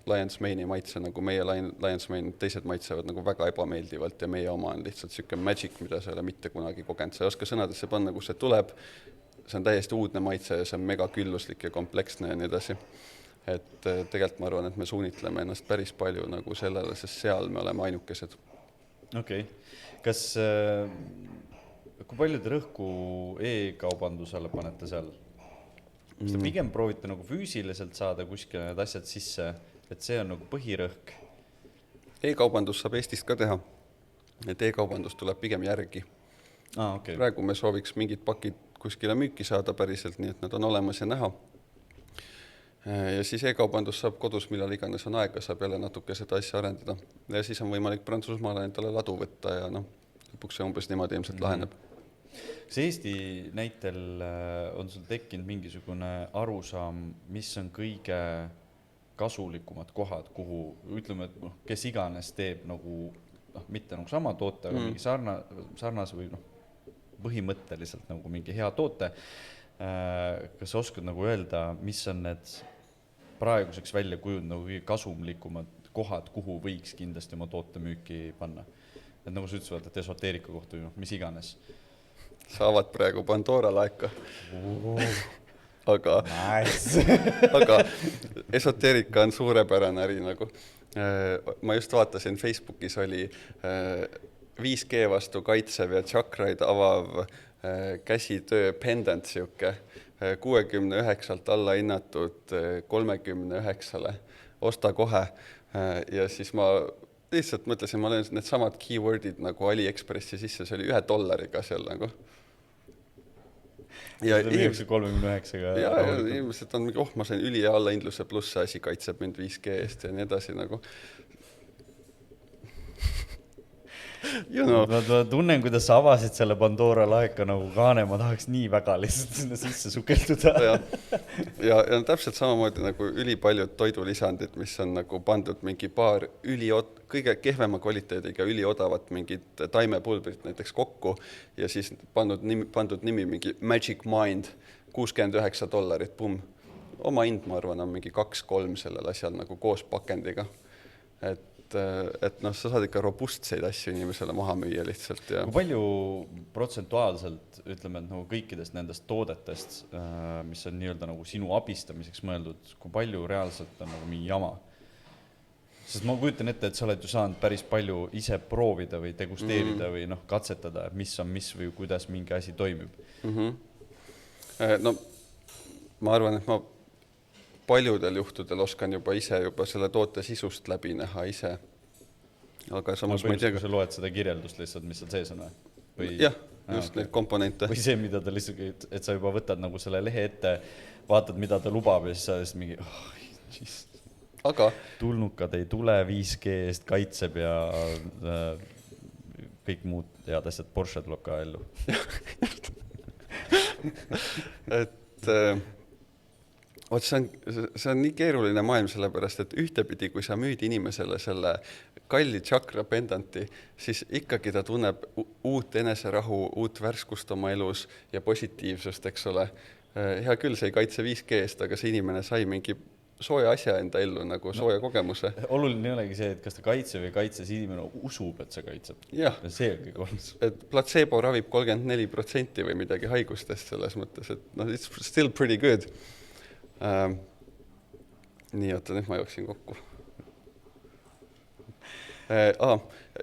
Lions Mane'i maitse, nagu meie Lions Mane, teised maitsevad nagu väga ebameeldivalt ja meie oma on lihtsalt siuke magic, mida sa ei ole mitte kunagi kogenud. Sa ei oska sõnadesse panna, kus see tuleb, see on täiesti uudne maitse ja see on mega külluslik ja kompleksne ja nii edasi. et tegelikult ma arvan, et me suunitleme ennast päris palju nagu sellele, sest seal me oleme ainukesed. Okei. Kas, kui palju te rõhku e-kaubandusele panete seal? Kas te pigem proovite nagu füüsiliselt saada kuskile need asjad sisse, et see on nagu põhirõhk? E-kaubandus saab Eestist ka teha, et e-kaubandus tuleb pigem järgi. Okay. Praegu me sooviks mingid pakid kuskile müüki saada päriselt, nii et nad on olemas ja näha. Ja siis e-kaubandus saab kodus, millal iganes on aega, saab jälle natuke seda asja arendada. Ja siis on võimalik Prantsusmaale endale ladu võtta ja lõpuks see umbes niimoodi ilmselt laheneb. Kas Eesti näitel on sul tekkinud mingisugune arusaam, mis on kõige kasulikumad kohad, kuhu, ütleme, et kes iganes teeb nagu, mitte nagu sama toote, aga mingi sarnas või põhimõtteliselt nagu mingi hea toote. Kas oskad nagu öelda, mis on need praeguseks välja kujund nagu kõige kasumlikumad kohad, kuhu võiks kindlasti oma toote müüki panna? Et nagu sa ütlesid, et esoteerika kohta või mis iganes. Saavad praegu Pandora laeka. Aga, nice. aga esoteerika on suurepärane äri nagu. Ma just vaatasin, Facebookis oli 5G vastu kaitsev ja tšakraid avav käsitöö pendant siuke 69-lt alla hinnatud 39-le. Osta kohe. Ja siis ma lihtsalt mõtlesin, ma olen need samad keywordid nagu AliExpressi sisse, see oli $1 seal nagu. Ja inimesed 39-ga. Ja inimesed on mingi, ma sain üli ja allahindluse pluss asi kaitseb mind 5G eest ja nii edasi nagu. You know. Ma tunnen, kuidas sa avasid selle Pandora laeka nagu kaane, ma tahaks nii väga lihtsalt sinna sisse sukelduda. ja täpselt samamoodi nagu ülipaljud toidulisandid, mis on nagu pandud mingi paar kõige kehvema kvaliteediga üliodavat mingit taimepulbrit näiteks kokku ja siis pandud nimi mingi Magic Mind, $69, pumm. Oma hind, ma arvan, on mingi 2-3 sellel asjal nagu koos pakendiga. Et sa saad ikka robustseid asju inimesele maha müüa lihtsalt. Ja... Kui palju protsentuaalselt, ütleme, et nagu kõikidest nendest toodetest, mis on nii-öelda nagu sinu abistamiseks mõeldud, kui palju reaalselt on nagu mingi jama? Sest ma kujutan ette, et sa oled ju saanud päris palju ise proovida või degusteerida või katsetada, mis on mis või kuidas mingi asi toimib. No, ma arvan, et ma paljudel juhtudel oskan juba selle toote sisust läbi näha ise. Aga samas ma ei tea... Sa loed seda kirjeldust lihtsalt, mis seal sees on või? Jah, just neid komponente. Või see, mida ta lihtsalt, et sa juba võtad nagu selle lehe ette, vaatad, mida ta lubab ja siis sa lihtsalt mingi... Aga... Tulnukad ei tule, 5G eest kaitseb ja kõik muud head asjad, Porsche tuleb ka ellu. Et... see on nii keeruline maailm sellepärast, et ühtepidi, kui sa müüd inimesele selle kalli tšakra pendanti, siis ikkagi ta tunneb uut eneserahu, uut värskust oma elus ja positiivsust, eks ole. Hea küll, see ei kaitse 5G eest, aga see inimene sai mingi sooja asja enda ellu, nagu sooja kogemuse. Oluline ei olegi see, et kas ta kaitseb või kaitse, siis inimene usub, et see kaitseb. Ja. See on kõik olnud. Et placebo ravib 34% või midagi haigustest selles mõttes, et it's still pretty good. Nii, oota, nüüd ma jooksin kokku.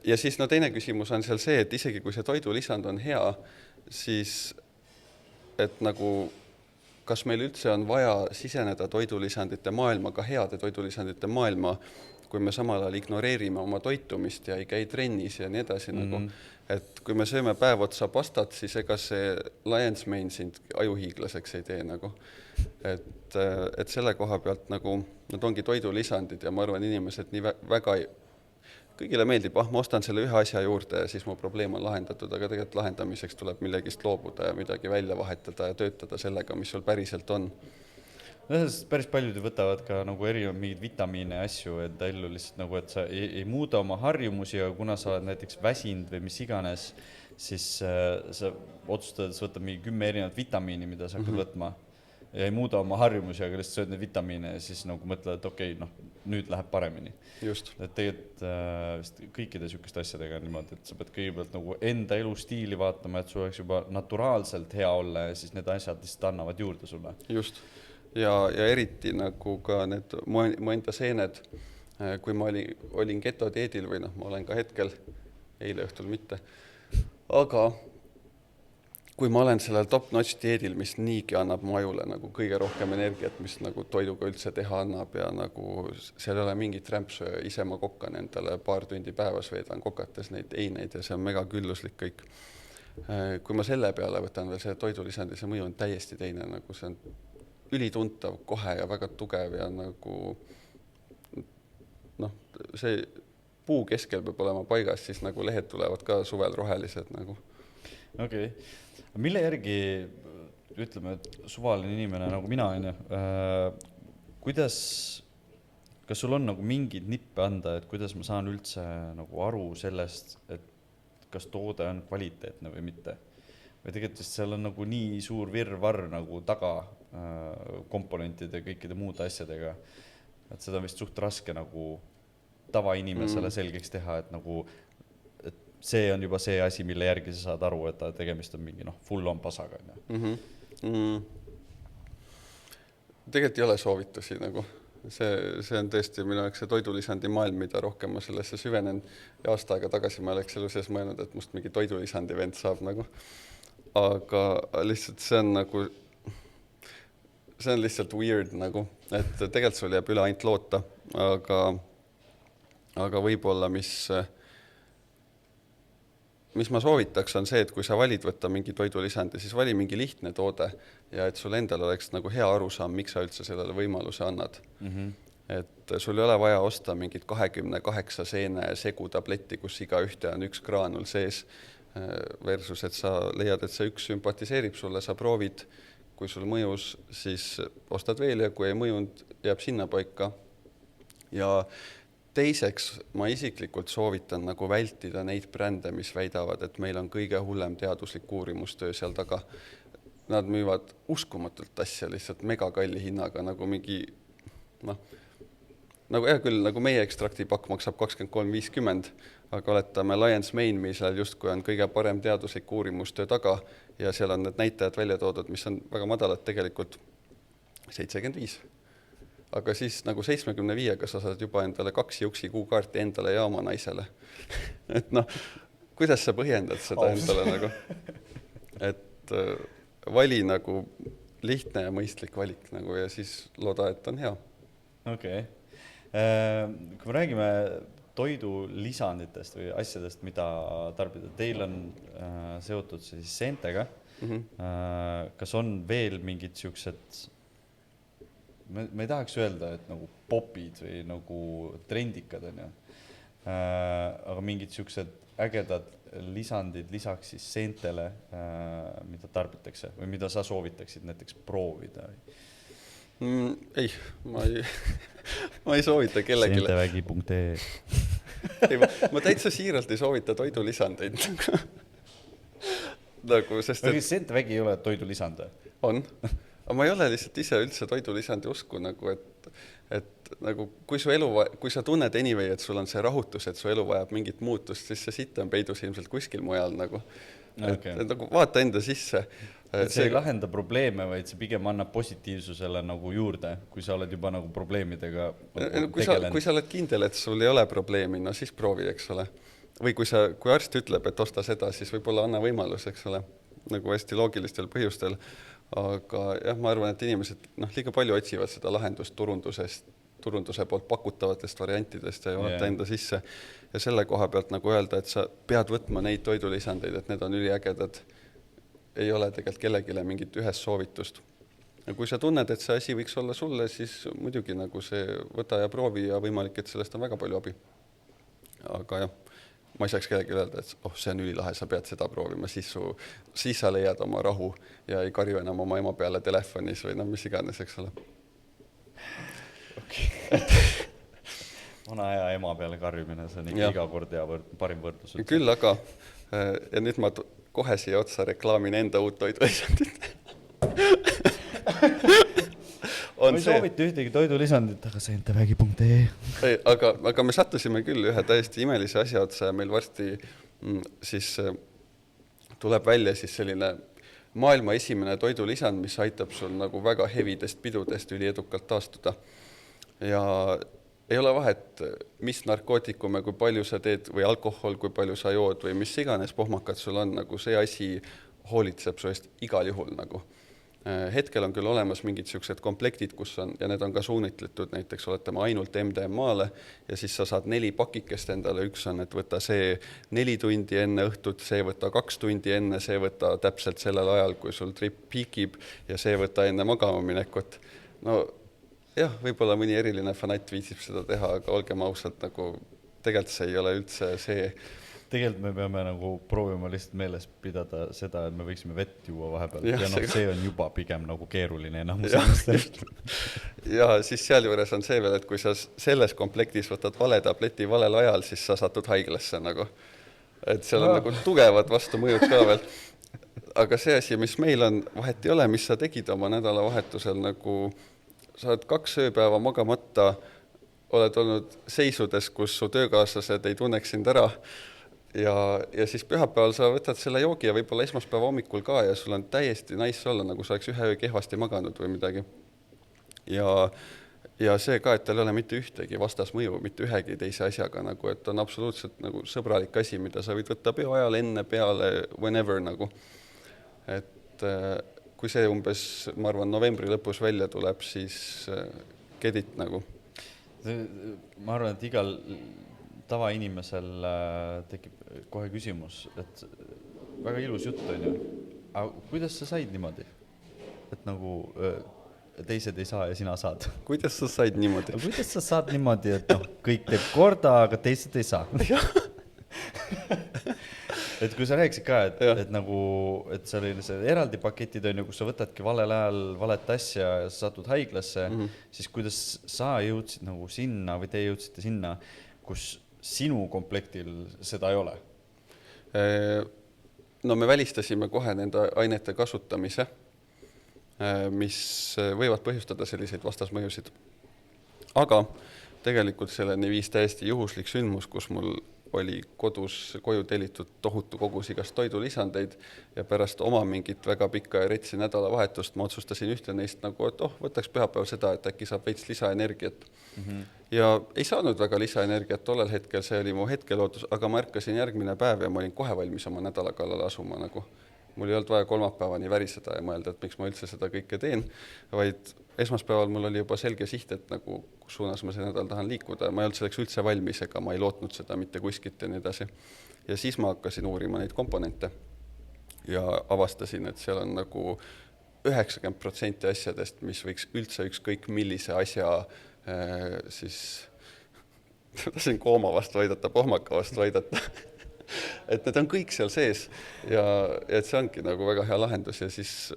Ja siis teine küsimus on seal see, et isegi kui see toidulisand on hea, siis et nagu kas meil üldse on vaja siseneda toidulisandite maailma, ka heade toidulisandite maailma, kui me samal ajal ignoreerime oma toitumist ja ei käi trennis ja nii edasi. Nagu, et kui me sööme päev otsa pastat, siis ega see Lions Mane sind ajuhiiglaseks ei tee. Nagu. Et selle koha pealt nagu, nad ongi toidulisandid ja ma arvan, inimesed nii väga kõigile meeldib, ma ostan selle ühe asja juurde ja siis mu probleem on lahendatud, aga tegelikult lahendamiseks tuleb millegist loobuda ja midagi välja vahetada ja töötada sellega, mis sul päriselt on. Päris paljud võtavad ka nagu erinevad mingid vitamiine asju, et ellu lihtsalt nagu, et sa ei muuda oma harjumusi ja kuna sa oled näiteks väsinud või mis iganes, siis sa otsustad, et sa võtad mingi 10 erinevat vitamiini, mida sa hakkad võtma ja ei muuda oma harjumusi, aga lihtsalt sööd neid vitamiine ja siis nagu mõtled, et okei, nüüd läheb paremini. Just. Et tegelikult kõikide sükeste asjadega on niimoodi, et sa pead kõigepealt nagu enda elustiili vaatama, et sul oleks juba naturaalselt hea olla ja siis need asjad lihtsalt annavad juurde sulle. Just. ja eriti nagu ka need mu enda seened, kui ma olin ketodieedil või noh, ma olen ka hetkel, eile õhtul mitte, aga kui ma olen sellel top-notch dieedil, mis niigi annab mu ajule nagu kõige rohkem energiat, mis nagu toiduga üldse teha annab ja nagu seal ei ole mingit rämpsu ja ise ma kokkan endale paar tundi päevas, veedan kokates neid eineid ja see on mega külluslik kõik. Kui ma selle peale võtan veel see toidulisandi, see mõju on täiesti teine, nagu see on ülituntav kohe ja väga tugev ja nagu noh, see puu keskel peab olema paigas, siis nagu lehed tulevad ka suvel rohelised nagu. Okei. Mille järgi, ütleme, et suvaline inimene nagu mina, kuidas, kas sul on nagu mingid nippe anda, et kuidas ma saan üldse nagu aru sellest, et kas toode on kvaliteetne või mitte? Või tegelikult seal on nagu nii suur virvarr nagu taga komponentide ja kõikide muude asjadega, et seda on vist suht raske nagu tavainimesele selgeks teha, et nagu see on juba see asi, mille järgi sa saad aru, et tegemist on mingi full on pasaga. Tegelikult ei ole soovitusi nagu. See on tõesti minu jaoks see toidulisandi maailm, mida rohkem ma sellesse süvenen ja aasta aega tagasi ma oleks eluses mõelnud, et must mingi toidulisandi vend saab nagu. Aga lihtsalt see on nagu, see on lihtsalt weird nagu, et tegelikult sul jääb üle ainult loota, aga võib-olla mis ma soovitaks on see, et kui sa valid võtta mingi toidulisandi, siis vali mingi lihtne toode ja et sul endal oleks nagu hea arusaam, miks sa üldse sellele võimaluse annad. Et sul ei ole vaja osta mingit 28 seene segutabletti, kus iga ühte on üks graanul sees versus, et sa leiad, et see üks sümpatiseerib sulle, sa proovid, kui sul mõjus, siis ostad veel ja kui ei mõjunud, jääb sinna paika. Ja teiseks, ma isiklikult soovitan nagu vältida neid brände, mis väidavad, et meil on kõige hullem teaduslik uurimustöö seal taga. Nad müüvad uskumatult asja lihtsalt megakalli hinnaga, nagu mingi, nagu hea küll, nagu meie ekstraktipakk maksab 23.50, aga oletame Lions Main, millel justkui on kõige parem teaduslik uurimustöö taga ja seal on need näitajad välja toodud, mis on väga madalad tegelikult 75. Aga siis nagu 75-ga sa saad juba endale 2 juksi kuukaarti endale ja oma naisele. Et kuidas sa põhjendad seda endale nagu? Et vali nagu lihtne ja mõistlik valik nagu ja siis looda, et on hea. Okei. Kui me räägime toidulisanditest või asjadest, mida tarbida, teil on seotud siis seentega. Kas on veel mingid siuksed, ma ei tahaks öelda, et nagu popid või nagu trendikad on ju, aga mingid siuksed ägedad lisandid lisaks siis seentele, mida tarbitakse või mida sa soovitaksid näiteks proovida? Ei, ma ei soovita kellelegi. Seentevägi.ee ma täitsa siiralt ei soovita toidulisandeid. Nagu, sest et seentevägi ei ole toidulisand? On. Aga ma ei ole lihtsalt ise üldse toidulisandi usku, nagu, et nagu, kui sa tunned anyway, et sul on see rahutus, et su elu vajab mingit muutust, siis see sitt on peidus ilmselt kuskil mujal. Nagu. Okay. Et nagu vaata enda sisse. See ei lahenda probleeme, vaid see pigem annab positiivsusele nagu juurde, kui sa oled juba nagu probleemidega tegelenud. Kui sa oled kindel, et sul ei ole probleemi, no siis proovi, eks ole. Või kui arst ütleb, et osta seda, siis võib-olla anna võimalus, eks ole, nagu hästi loogilistel põhjustel. Aga jah, ma arvan, et inimesed liiga palju otsivad seda lahendust turunduse poolt pakutavatest variantidest ja vaata enda sisse. Ja selle koha pealt nagu öelda, et sa pead võtma neid toidulisandeid, et need on üliägedad, ei ole tegelikult kellegile mingit ühest soovitust. Ja kui sa tunned, et see asi võiks olla sulle, siis muidugi nagu see võta ja proovi ja võimalik, et sellest on väga palju abi. Aga jah, ma ei saaks kellegi öelda, et see on ülilahe, sa pead seda proovima, siis sa leiad oma rahu ja ei karju enam oma ema peale telefonis või mis iganes, eks ole. Vana hea ema peale karjumine, see on ikka iga kord ja parim võrdlus. Küll, aga ja nüüd ma kohe siia otsa reklaamin enda uut toidulisandit. Ma ei soovita ühtegi toidulisandit, aga seentevägi.ee. Aga me sattusime küll ühe täiesti imelise asja otsa ja meil varsti siis tuleb välja siis selline maailma esimene toidulisand, mis aitab sul nagu väga hevidest pidudest üliedukalt taastuda. Ja ei ole vahet, mis narkootikume, kui palju sa teed või alkohol, kui palju sa jood või mis iganes pohmakad sul on, nagu see asi hoolitseb su eest igal juhul nagu. Hetkel on küll olemas mingid sellised komplektid, kus on, ja need on ka suunitletud, näiteks oletame ainult MDMA-le ja siis sa saad 4 pakikest endale, üks on, et võta see 4 tundi enne õhtut, see võta 2 tundi enne, see võta täpselt sellel ajal, kui sul trip piikib ja see võta enne magama minekut. No jah, võib-olla mõni eriline fanatt viitsib seda teha, aga olgem ausalt, nagu tegelikult see ei ole üldse see. Tegelikult me peame nagu proovima lihtsalt meeles pidada seda, et me võiksime vett juua vahepeal ja see on juba pigem nagu keeruline enamus inimestest. Ja siis sealjuures on see veel, et kui sa selles komplektis võtad vale tableti valel ajal, siis sa satud haiglasse nagu. Et seal on nagu tugevad vastumõjud ka veel. Aga see asi, mis meil on, vahet ei ole, mis sa tegid oma nädalavahetusel, nagu sa oled 2 ööpäeva magamata, oled olnud seisudes, kus su töökaaslased ei tunneks sind ära ja siis pühapäeval sa võtad selle joogi ja võib-olla esmaspäeva hommikul ka ja sul on täiesti nice olla, nagu sa oleks ühe öö kehvasti maganud või midagi. Ja see ka, et tal ei ole mitte ühtegi vastasmõju, mitte ühegi teise asjaga, nagu, et on absoluutselt nagu sõbralik asi, mida sa võid võtta peo ajal, enne, peale, whenever nagu. Et kui see umbes, ma arvan, novembri lõpus välja tuleb, siis kedit nagu. Ma arvan, et igal tavainimesel tekib kohe küsimus, et väga ilus jutt on ju, aga kuidas sa said niimoodi, et nagu teised ei saa ja sina saad? Kuidas sa said niimoodi? Kuidas sa saad niimoodi, et noh, kõik teeb korda, aga teised ei saa? Et kui sa rääkisid ka, et nagu, et see oli eraldi paketid on ju, kus sa võtadki valel ajal valet asja ja sa satud haiglasse, siis kuidas sa jõudsid nagu sinna või te jõudsite sinna, kus sinu komplektil seda ei ole? No me välistasime kohe nende ainete kasutamise, mis võivad põhjustada selliseid vastasmõjusid. Aga tegelikult selleni viis täiesti juhuslik sündmus, kus mul oli kodus koju tellitud tohutu kogus igast toidulisandeid ja pärast oma mingit väga pikka ja retsi nädalavahetust ma otsustasin ühte neist nagu, et võtaks pühapäeval seda, et äkki saab veits lisaenergiat. Ja ei saanud väga lisaenergiat tollel hetkel, see oli mu hetkelootus, aga ma ärkasin järgmine päev ja ma olin kohe valmis oma nädala kallale asuma nagu. Mul ei olnud vaja kolmapäevani väriseda ja mõelda, et miks ma üldse seda kõike teen, vaid esmaspäeval mul oli juba selge siht, et nagu kus suunas ma see nädal tahan liikuda. Ma ei olnud selleks üldse valmis, ega ma ei lootnud seda mitte kuskilt ja nii edasi. Ja siis ma hakkasin uurima neid komponente ja avastasin, et seal on nagu 90% asjadest, mis võiks üldse ükskõik millise asja siis tahtsin kooma vastu vaidata, pohmaka vastu vaidata. Et need on kõik seal sees ja et see ongi nagu väga hea lahendus ja siis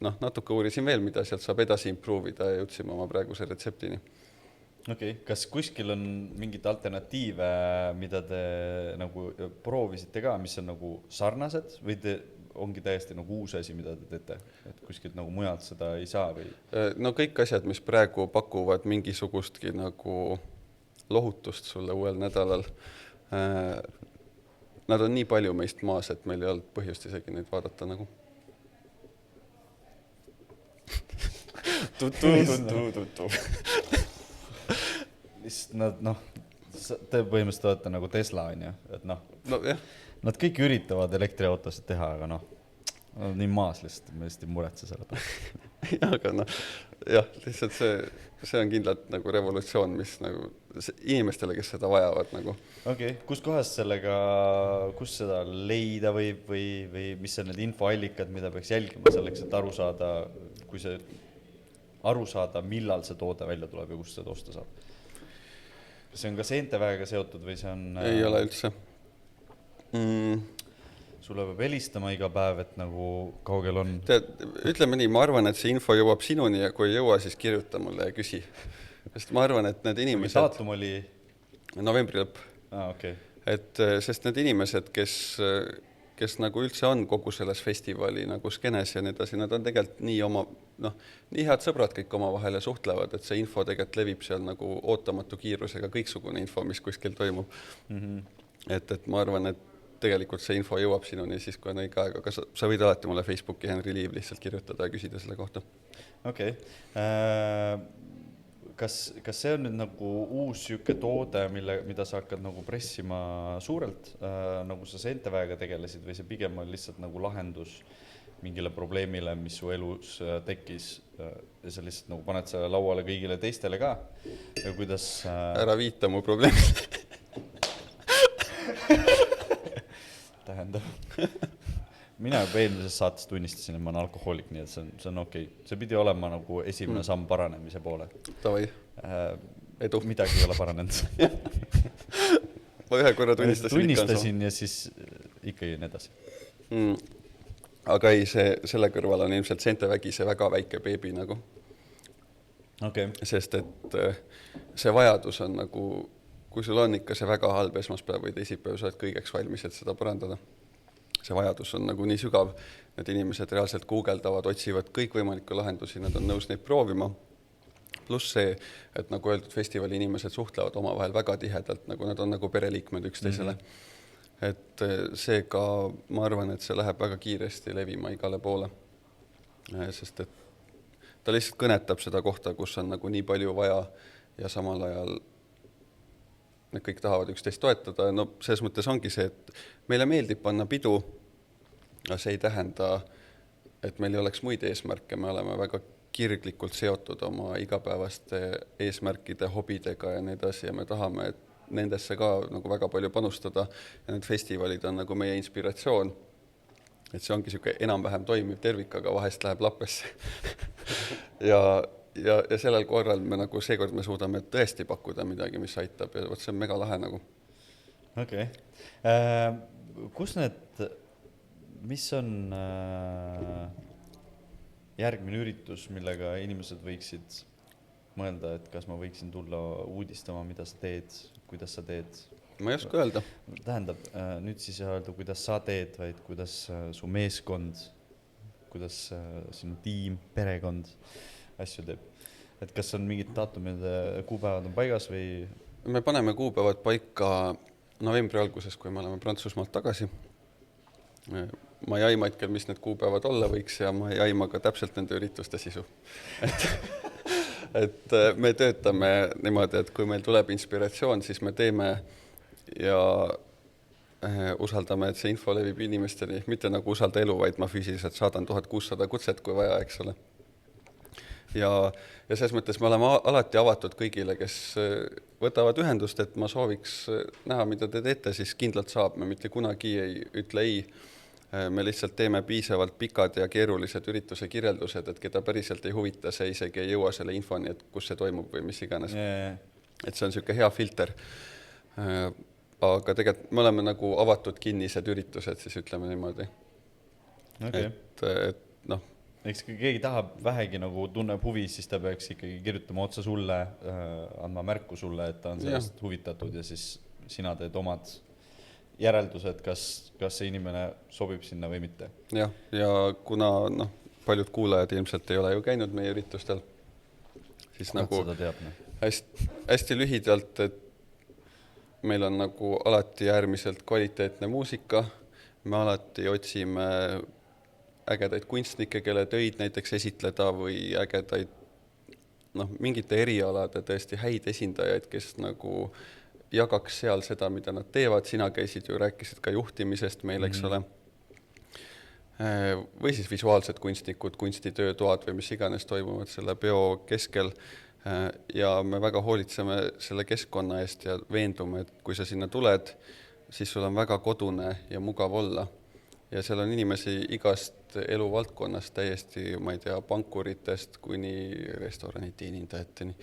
natuke uurisin veel, mida sealt saab edasi improovida ja jõudsime oma praeguse retseptini. Okei, kas kuskil on mingid alternatiive, mida te nagu proovisite ka, mis on nagu sarnased või te ongi täiesti nagu uus asi, mida te teete, et kuskilt nagu mujalt seda ei saa või? No kõik asjad, mis praegu pakuvad mingisugustki nagu lohutust sulle uuel nädalal, nad on nii palju meist maas, et meil ei olnud põhjust isegi neid vaadata nagu. Tutu. Nad, te põhimõtteliselt olete nagu Tesla on ju, et nad kõik üritavad elektriautosid teha, aga nii maas lihtsalt, me lihtsalt ei muretse selle peale. Aga lihtsalt see on kindlalt nagu revolutsioon, mis nagu inimestele, kes seda vajavad nagu. Okei, kus kohas sellega, kus seda leida või mis on need infoallikad, mida peaks jälgima selleks, et aru saada, millal see toode välja tuleb ja kus seda osta saab? See on ka seenteväega seotud või see on... Ei ole üldse. Sulle peab helistama iga päev, et nagu kaugel on... Ütleme nii, ma arvan, et see info jõuab sinuni ja kui ei jõua, siis kirjuta mulle ja küsi. Sest ma arvan, et need inimesed... Daatum oli... Novembri lõpp. Okay. Et sest need inimesed, kes nagu üldse on kogu selles festivali nagu skenes ja nii edasi, nad on tegelikult nii head sõbrad kõik oma vahel ja suhtlevad, et see info tegelikult levib seal nagu ootamatu kiirusega kõiksugune info, mis kuskil toimub. Et ma arvan, et tegelikult see info jõuab sinuni siis, kui on õige aeg, aga sa võid alati mulle Facebooki Henry Liiv lihtsalt kirjutada ja küsida selle kohta. Okei. Kas see on nüüd nagu uus siuke toode, mida sa hakkad nagu pressima suurelt, nagu sa seenteväega tegelesid või see pigem on lihtsalt nagu lahendus mingile probleemile, mis su elus tekkis ja sa lihtsalt nagu paned selle lauale kõigile teistele ka ja kuidas... Ära viita mu probleemile. Tähendab. Mina juba eelmises saates tunnistasin, et ma olen alkohoolik, nii et see on okei. See pidi olema nagu esimene samm paranemise poole. Tavai. Edu. Midagi ei ole paranenud. Ma ühe korra tunnistasin ja siis ikkagi nii edasi. Aga ei, selle kõrval on ilmselt seentevägi see väga väike beebi nagu. Okay. Sest et see vajadus on nagu, kui sul on ikka see väga halb esmaspäev või teisipäev, sa oled kõigeks valmis, et seda parandada. See vajadus on nagu nii sügav, need inimesed reaalselt guugeldavad, otsivad kõikvõimalikke lahendusi, nad on nõus neid proovima. Pluss see, et nagu öeldud, festivali inimesed suhtlevad omavahel väga tihedalt, nagu nad on nagu pereliikmed üksteisele. Et see ka, ma arvan, et see läheb väga kiiresti levima igale poole. Sest et ta lihtsalt kõnetab seda kohta, kus on nagu nii palju vaja ja samal ajal need kõik tahavad üksteist toetada. No selles mõttes ongi see, et meile meeldib panna pidu, aga see ei tähenda, et meil ei oleks muid eesmärke. Me oleme väga kirglikult seotud oma igapäevaste eesmärkide, hobidega ja nii edasi ja me tahame, et nendesse ka nagu väga palju panustada ja need festivalid on nagu meie inspiratsioon. Et see ongi siuke enam-vähem toimiv tervik, aga vahest läheb lappesse. ja sellel korral me nagu seekord me suudame tõesti pakkuda midagi, mis aitab ja see on mega lahe nagu. Okei. Kus mis on järgmine üritus, millega inimesed võiksid mõelda, et kas ma võiksin tulla uudistama, mida sa teed, kuidas sa teed? Ma ei oska öelda. Tähendab, nüüd siis ei öelda, kuidas sa teed, vaid kuidas su meeskond, kuidas sinu tiim, perekond asju teeb. Et kas on mingid daatumid, kuupäevad on paigas või? Me paneme kuupäevad paika novembri alguses, kui me oleme Prantsusmaalt tagasi. Ma ei aima hetkel, mis need kuupäevad olla võiks ja ma ei aima ka täpselt nende ürituste sisu. Et me töötame niimoodi, et kui meil tuleb inspiratsioon, siis me teeme ja usaldame, et see info levib inimesteni, mitte nagu usalda elu, vaid ma füüsiliselt saadan 1600 kutset, kui vaja, eks ole. Ja selles mõttes me oleme alati avatud kõigile, kes võtavad ühendust, et ma sooviks näha, mida te teete, siis kindlalt saab. Me mitte kunagi ei ütle ei. Me lihtsalt teeme piisavalt pikad ja keerulised ürituse kirjeldused, et keda päriselt ei huvita, see isegi ei jõua selle infoni, et kus see toimub või mis iganes. Et see on siuke hea filter. Aga tegelikult me oleme nagu avatud kinnised üritused, siis ütleme niimoodi. Okay. Et noh. Eks kui keegi tahab vähegi nagu tunneb huvi, siis ta peaks ikkagi kirjutama otsa sulle, andma märku sulle, et ta on sellest huvitatud ja siis sina teed omad järeldused, kas see inimene sobib sinna või mitte. Ja kuna paljud kuulajad ilmselt ei ole ju käinud meie üritustel, siis nagu hästi lühidalt, et meil on nagu alati äärmiselt kvaliteetne muusika, me alati otsime ägedaid kunstnikke, kelle töid näiteks esitleda või ägedaid mingite erialade tõesti häid esindajaid, kes nagu jagaks seal seda, mida nad teevad. Sina käisid ju, rääkisid ka juhtimisest meil, eks ole. Või siis visuaalsed kunstnikud, kunstitöötoad või mis iganes toimuvad selle peo keskel. Ja me väga hoolitseme selle keskkonna eest ja veendume, et kui sa sinna tuled, siis sul on väga kodune ja mugav olla. Ja seal on inimesi igast eluvaldkonnast täiesti, ma ei tea, pankuritest kuni restorani teenindajateni.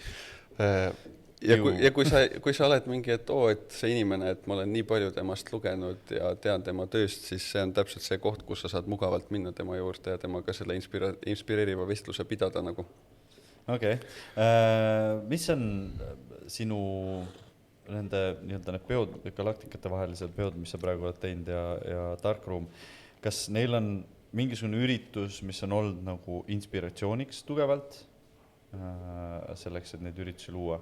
Ja kui sa oled mingi, et et see inimene, et ma olen nii palju temast lugenud ja tean tema tööst, siis see on täpselt see koht, kus sa saad mugavalt minna tema juurde ja temaga selle inspireeriva vestluse pidada nagu. Okei. Mis on sinu nende need peod, galaktikate vahelised peod, mis sa praegu oled teinud ja Darkroom, kas neil on mingisugune üritus, mis on olnud nagu inspiratsiooniks tugevalt selleks, et neid üritusi luua?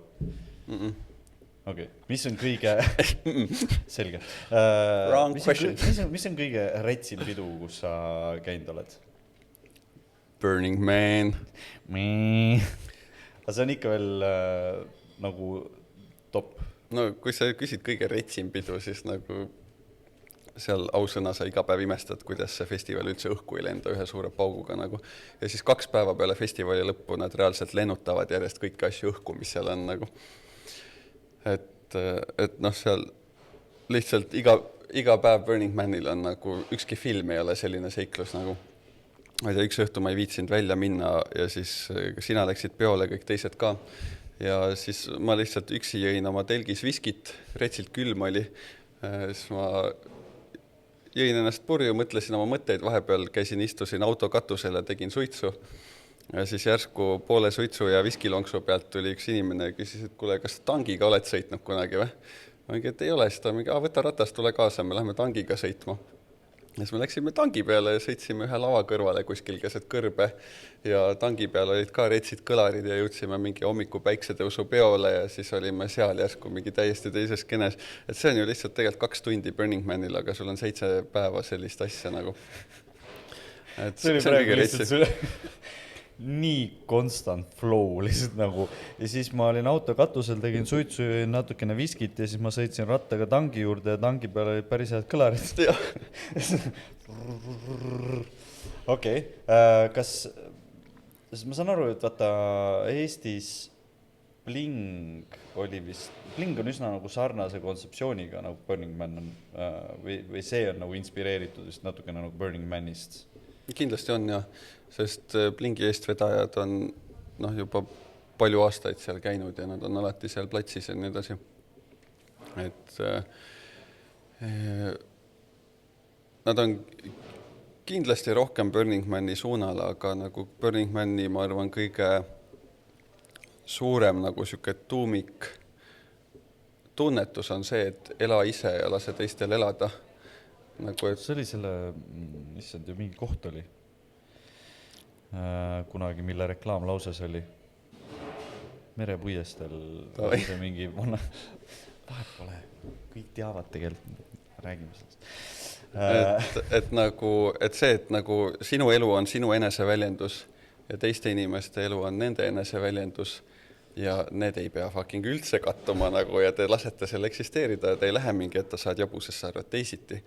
okei. Mis on kõige... Selge. Wrong question. Mis on kõige retsim pidu, kus sa käinud oled? Burning Man. Aga see on ikka veel nagu top. No kui sa küsid kõige retsim pidu, siis nagu seal ausõna sa iga päev imestad, kuidas see festival üldse õhku ei lenda ühe suure pauguga nagu. Ja siis 2 päeva peale festivali lõppu nad reaalselt lennutavad järjest kõiki asju õhku, mis seal on nagu. Et noh, seal lihtsalt iga päev Burning Manil on nagu, ükski film ei ole selline seiklus nagu. Ma ei tea, üks õhtu ma ei viitsinud välja minna ja siis sina läksid peole, kõik teised ka. Ja siis ma lihtsalt üksi jõin oma telgis viskit, retsilt külm oli. Siis ma jõin ennast purju, mõtlesin oma mõtteid, vahepeal käisin, istusin auto katusel ja tegin suitsu. Ja siis järsku poole suitsu ja viskilonksu pealt tuli üks inimene ja küsis, et kuule, kas tangiga oled sõitnud kunagi või? Ma mingi, et ei ole, siis ta mingi, võta ratast, tule kaasa, me lähme tangiga sõitma. Ja siis me läksime tangi peale ja sõitsime ühe lava kõrvale kuskil keset kõrbe ja tangi peal olid ka retsid kõlarid ja jõudsime mingi hommiku päiksetõusu peole ja siis olime seal järsku mingi täiesti teises skenes. Et see on ju lihtsalt tegelikult 2 tundi Burning Manil, aga sul on 7 päeva sellist asja nagu. Et see oli praegu lihtsalt nii constant flow lihtsalt nagu ja siis ma olin auto katusel, tegin suitsu ja natukene viskit ja siis ma sõitsin rattaga tangi juurde ja tangi peal olid päris head kõlarid. Okei, kas ma saan aru, et vaata Eestis Bling on üsna nagu sarnase kontseptsiooniga nagu Burning Man on või see on nagu inspireeritud just natukene nagu Burning Manist? Kindlasti on jah, sest Blingi eestvedajad on juba palju aastaid seal käinud ja nad on alati seal platsis ja nii edasi. Et nad on kindlasti rohkem Burning Mani suunal, aga nagu Burning Mani, ma arvan, kõige suurem nagu siuke tuumik tunnetus on see, et ela ise ja lase teistel elada. Nagu, et... See oli selle, issand ju mingi koht oli kunagi, mille reklaamlauses oli merepuiestel mingi vanna, vahet pole, kõik teavad tegelikult, räägime sellest. Et see, et nagu sinu elu on sinu eneseväljendus ja teiste inimeste elu on nende eneseväljendus ja need ei pea fucking üldse kattuma nagu ja te lasete selle eksisteerida ja te ei lähe mingi, et ta saad jabusesse arvata teisiti.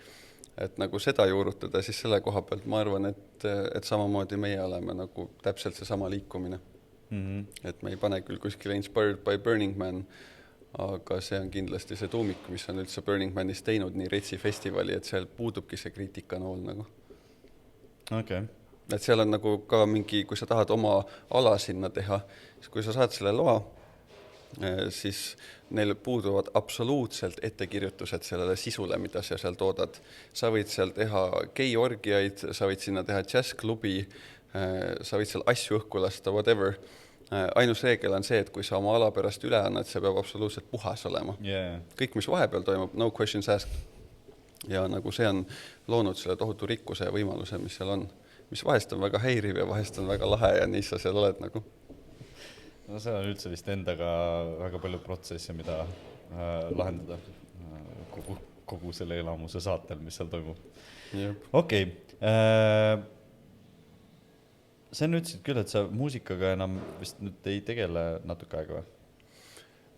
Et nagu seda juurutada, siis selle koha pealt ma arvan, et samamoodi meie oleme nagu täpselt see sama liikumine. Et me ei pane küll kuskile Inspired by Burning Man, aga see on kindlasti see tuumik, mis on üldse Burning Manis teinud nii Retsi festivali, et seal puudubki see kriitikanool nagu. Okay. Et seal on nagu ka mingi, kui sa tahad oma ala sinna teha, siis kui sa saad selle loa, siis neil puuduvad absoluutselt ettekirjutused sellele sisule, mida sa seal toodad. Sa võid seal teha gei-orgiaid, sa võid sinna teha jazz-klubi, sa võid seal asju õhku lasta, whatever. Ainus reegel on see, et kui sa oma ala pärast üle annad, see peab absoluutselt puhas olema. Yeah. Kõik, mis vahepeal toimub, no questions asked. Ja nagu see on loonud selle tohutu rikkuse ja võimaluse, mis seal on. Mis vahest on väga häiriv ja vahest on väga lahe ja nii sa seal oled nagu. No see on üldse vist endaga väga palju protsesse, mida lahendada kogu selle elamuse saatel, mis seal toimub. Yep. Okei. Sa ütlesid küll, et sa muusikaga enam vist nüüd ei tegele natuke aega või?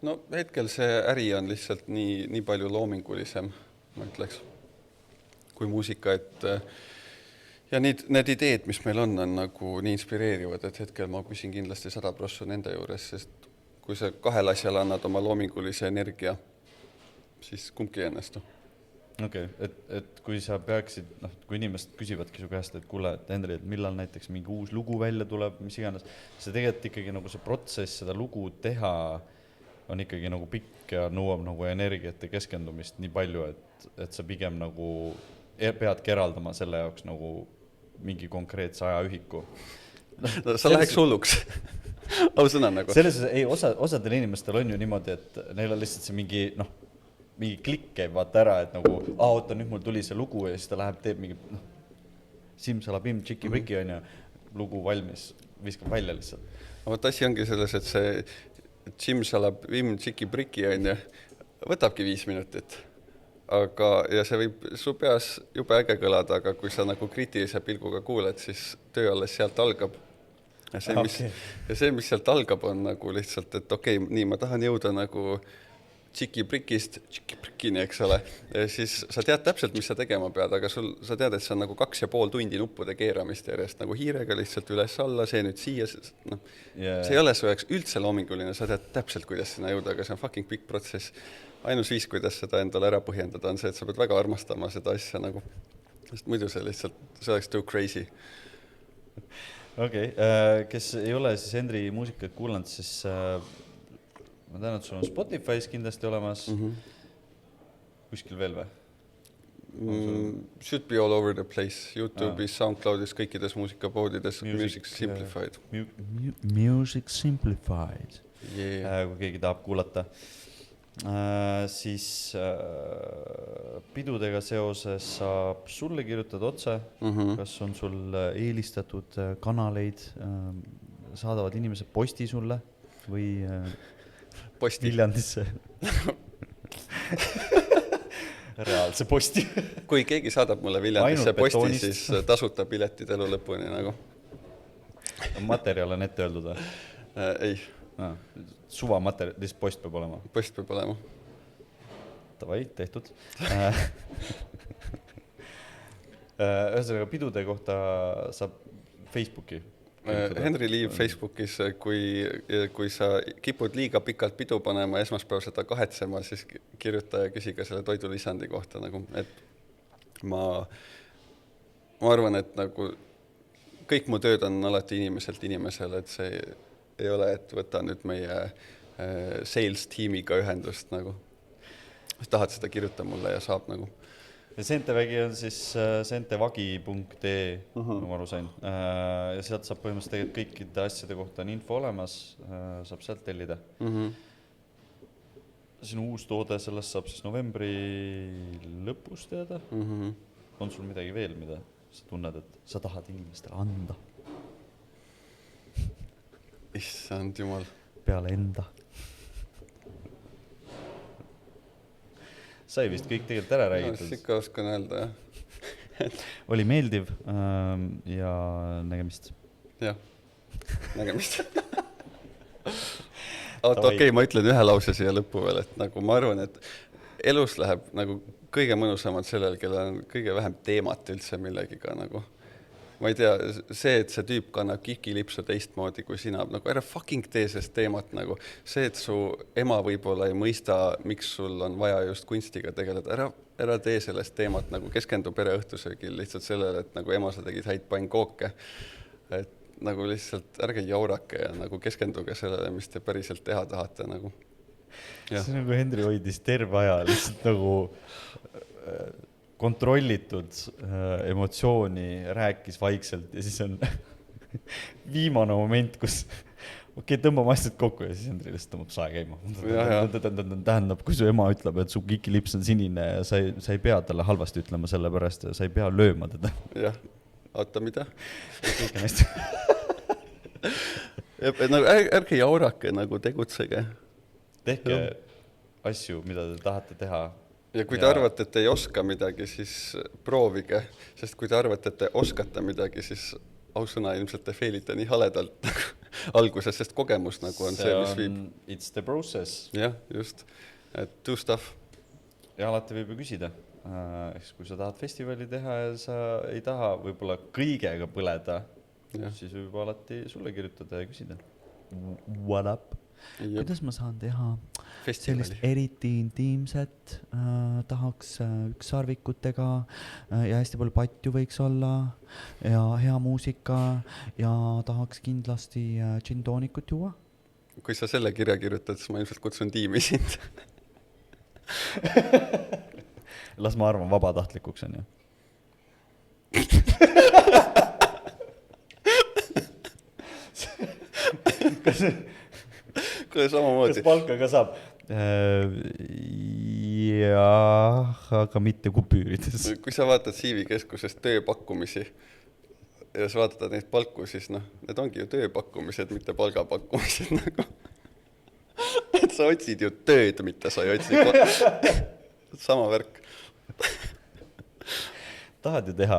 No hetkel see äri on lihtsalt nii palju loomingulisem, ma ütleks, kui muusika, et ja need ideed, mis meil on nagu nii inspireerivad, et hetkel ma püsin kindlasti 100% nende juures, sest kui sa 2 asjal annad oma loomingulise energia, siis kumbki õnnestu. Okei, et kui sa peaksid, kui inimesed küsivadki su käest, et kuule, et Henri, et millal näiteks mingi uus lugu välja tuleb, mis iganes, see tegelikult ikkagi nagu see protsess, seda lugu teha on ikkagi nagu pikk ja nõuab nagu energiat ja keskendumist nii palju, et sa pigem nagu peadki eraldama selle jaoks nagu mingi konkreetse ajaühiku. No, sa läheks hulluks. Ausõna nagu. Selles ei, osadel inimestel on ju niimoodi, et neil on lihtsalt see mingi klikk käib vaata ära, et nagu, oota, nüüd mul tuli see lugu ja siis ta läheb, teeb mingi simsalabim, tšiki-briki on ju, lugu valmis, viskab välja lihtsalt. Vot asi ongi selles, et see simsalabim, tšiki-briki on ju, võtabki 5 minutit. Aga, ja see võib su peas jube äge kõlada, aga kui sa nagu kriitilise pilguga kuuled, siis töö alles sealt algab. Ja see, mis sealt algab, on nagu lihtsalt, et okei, nii, ma tahan jõuda nagu tšiki-prikist tšiki-prikini, eks ole. Ja siis sa tead täpselt, mis sa tegema pead, aga sa tead, et see on nagu 2,5 tundi nuppude keeramist järjest nagu hiirega lihtsalt üles-alla, see nüüd siia, no, see ei ole su jaoks üldse loominguline, sa tead täpselt, kuidas sinna jõuda, aga see on fucking pikk protsess. Ainus viis, kuidas seda endale ära põhjendada, on see, et sa pead väga armastama seda asja nagu, sest muidu see lihtsalt, see oleks too crazy. Okei, kes ei ole siis Henri muusikat kuulanud, siis ma tean, et sul on Spotify's kindlasti olemas. Kuskil veel või? Should be all over the place. YouTube'is, SoundCloud'is, kõikides muusikapoodides, Music Simplified. Music Simplified. Yeah. Kui keegi tahab kuulata. Siis pidudega seoses saab sulle kirjutada otse, kas on sul eelistatud kanaleid, saadavad inimesed posti sulle või Posti. Viljandisse reaalse posti. Kui keegi saadab mulle Viljandisse posti, siis tasuta piletid elu lõpuni nagu. Materjal on ette öeldud või? Ei. Suva materjal, lihtsalt post peab olema? Post peab olema. Tavai, tehtud. Ühesõnaga, pidude kohta saab Facebooki. Henri Liiv Facebookis, kui sa kipud liiga pikalt pidu panema esmaspäev seda kahetsema, siis kirjuta ja küsi ka selle toidulisandi kohta. Nagu, et ma arvan, et nagu, kõik mu tööd on alati inimeselt inimesele, et see ei ole, et võta nüüd meie sales tiimiga ühendust nagu. Siis tahad seda kirjuta mulle ja saab nagu. Ja Sentevägi on siis sentevagi.ee, nagu ma aru sain. Ja sealt saab põhimõtteliselt kõikide asjade kohta on info olemas, saab sealt tellida. Sinu uus toode, sellest saab siis novembri lõpus teada. On sul midagi veel, mida sa tunned, et sa tahad inimestele anda? Issand jumal. Peale enda. Sai vist kõik tegelikult ära räägitud. No, ikka oskan öelda, jah. Oli meeldiv ja nägemist. Jah, nägemist. Okei, ma ütlen ühe lause siia lõppu veel, et nagu ma arvan, et elus läheb nagu kõige mõnusamad sellel, kellel on kõige vähem teemat üldse millegiga nagu. Ma ei tea, see, et see tüüp kannab kikilipsu teistmoodi kui sina, nagu ära fucking tee sest teemat nagu. See, et su ema võib-olla ei mõista, miks sul on vaja just kunstiga tegeleda, ära tee sellest teemat, nagu keskendu pereõhtusöögil lihtsalt sellele, et nagu ema sa tegid häid pannkooke. Et nagu lihtsalt ärge jaurake ja nagu keskenduge sellele, mis te päriselt teha tahate nagu. Ja. See nagu Henri hoidis terve aja lihtsalt nagu kontrollitud emotsiooni, rääkis vaikselt ja siis on viimane moment, kus tõmbame asjad kokku ja siis Henri lihtsalt tõmbab sae käima. Tähendab, kui su ema ütleb, et su kikilips on sinine ja sa ei pea talle halvasti ütlema selle pärast ja sa ei pea lööma teda. Jah, oota mida? Kõik on hästi. Ärge jaurake, nagu tegutsege. Tehke asju, mida te tahate teha. Ja kui te arvate, et te ei oska midagi, siis proovige. Sest kui te arvate, et te oskate midagi, siis ausõna ilmselt te feilite nii haledalt nagu alguses, sest kogemus nagu on see, mis viib. It's the process. Jah, just. Et do stuff. Ja alati võib ju küsida. Kui sa tahad festivali teha ja sa ei taha võib-olla kõigega põleda, siis võib alati sulle kirjutada ja küsida. What up? Kuidas ma saan teha sellist eriti intiimset, tahaks ükssarvikutega ja hästi palju patju võiks olla ja hea muusika ja tahaks kindlasti džintoonikut juua? Kui sa selle kirja kirjutad, siis ma ilmselt kutsun tiimi sind. Las ma arvan vabatahtlikuks on ju. Kas samamoodi? Kas palka ka saab? Jah, aga mitte kupüürides. Kui sa vaatad CV-keskusest tööpakkumisi ja sa vaatad neid palku, siis need ongi ju tööpakkumised, mitte palgapakkumised nagu. et sa otsid ju tööd, mitte sa ei otsi sama värk. Tahad ju teha,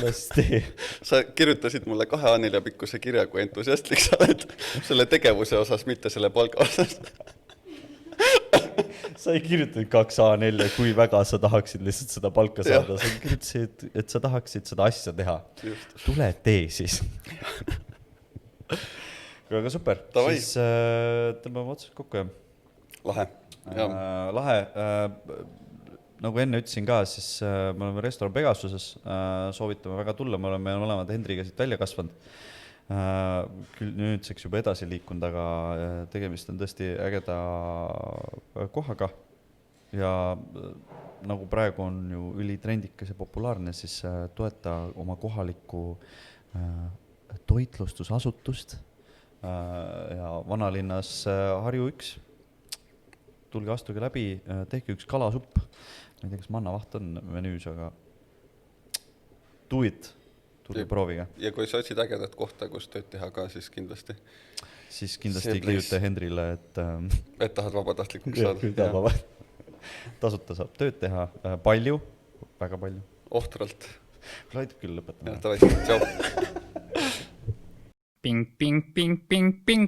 las tee. Sa kirjutasid mulle 2 A4 pikkuse kirja, kui entusiastlik sa oled selle tegevuse osas, mitte selle palga osas. Sa ei kirjutanud 2 A4, kui väga sa tahaksid lihtsalt seda palka saada. Sa kirjutasid, et sa tahaksid seda asja teha. Just. Tule tee siis. Aga super, Tavai. siis tõmbame otsad kokku. Lahe. Lahe. Nagu enne ütlesin ka, siis me oleme restoran Pegasuses, soovitame väga tulla, me oleme mõlemad Hendriga siit välja kasvanud. Küll nüüdseks juba edasi liikunud, aga tegemist on tõesti ägeda kohaga ja nagu praegu on ju ülitrendikas ja populaarne, siis toeta oma kohalikku toitlustusasutust ja vanalinnas Harju 1. Tulge, astuge läbi, tehke üks kalasupp. Ma ei tea, kas mannavaht on menüüs, aga do it. Tulge prooviga. Ja kui sa otsid ägedat kohta, kus tööd teha ka, siis kindlasti kirjuta Hendrile, et tahad vabatahtlikuks saada. Tasuta saab tööd teha palju, väga palju. Ohtralt. Aitab küll lõpetama. Tavai, tšau. Ping, ping, ping, ping, ping.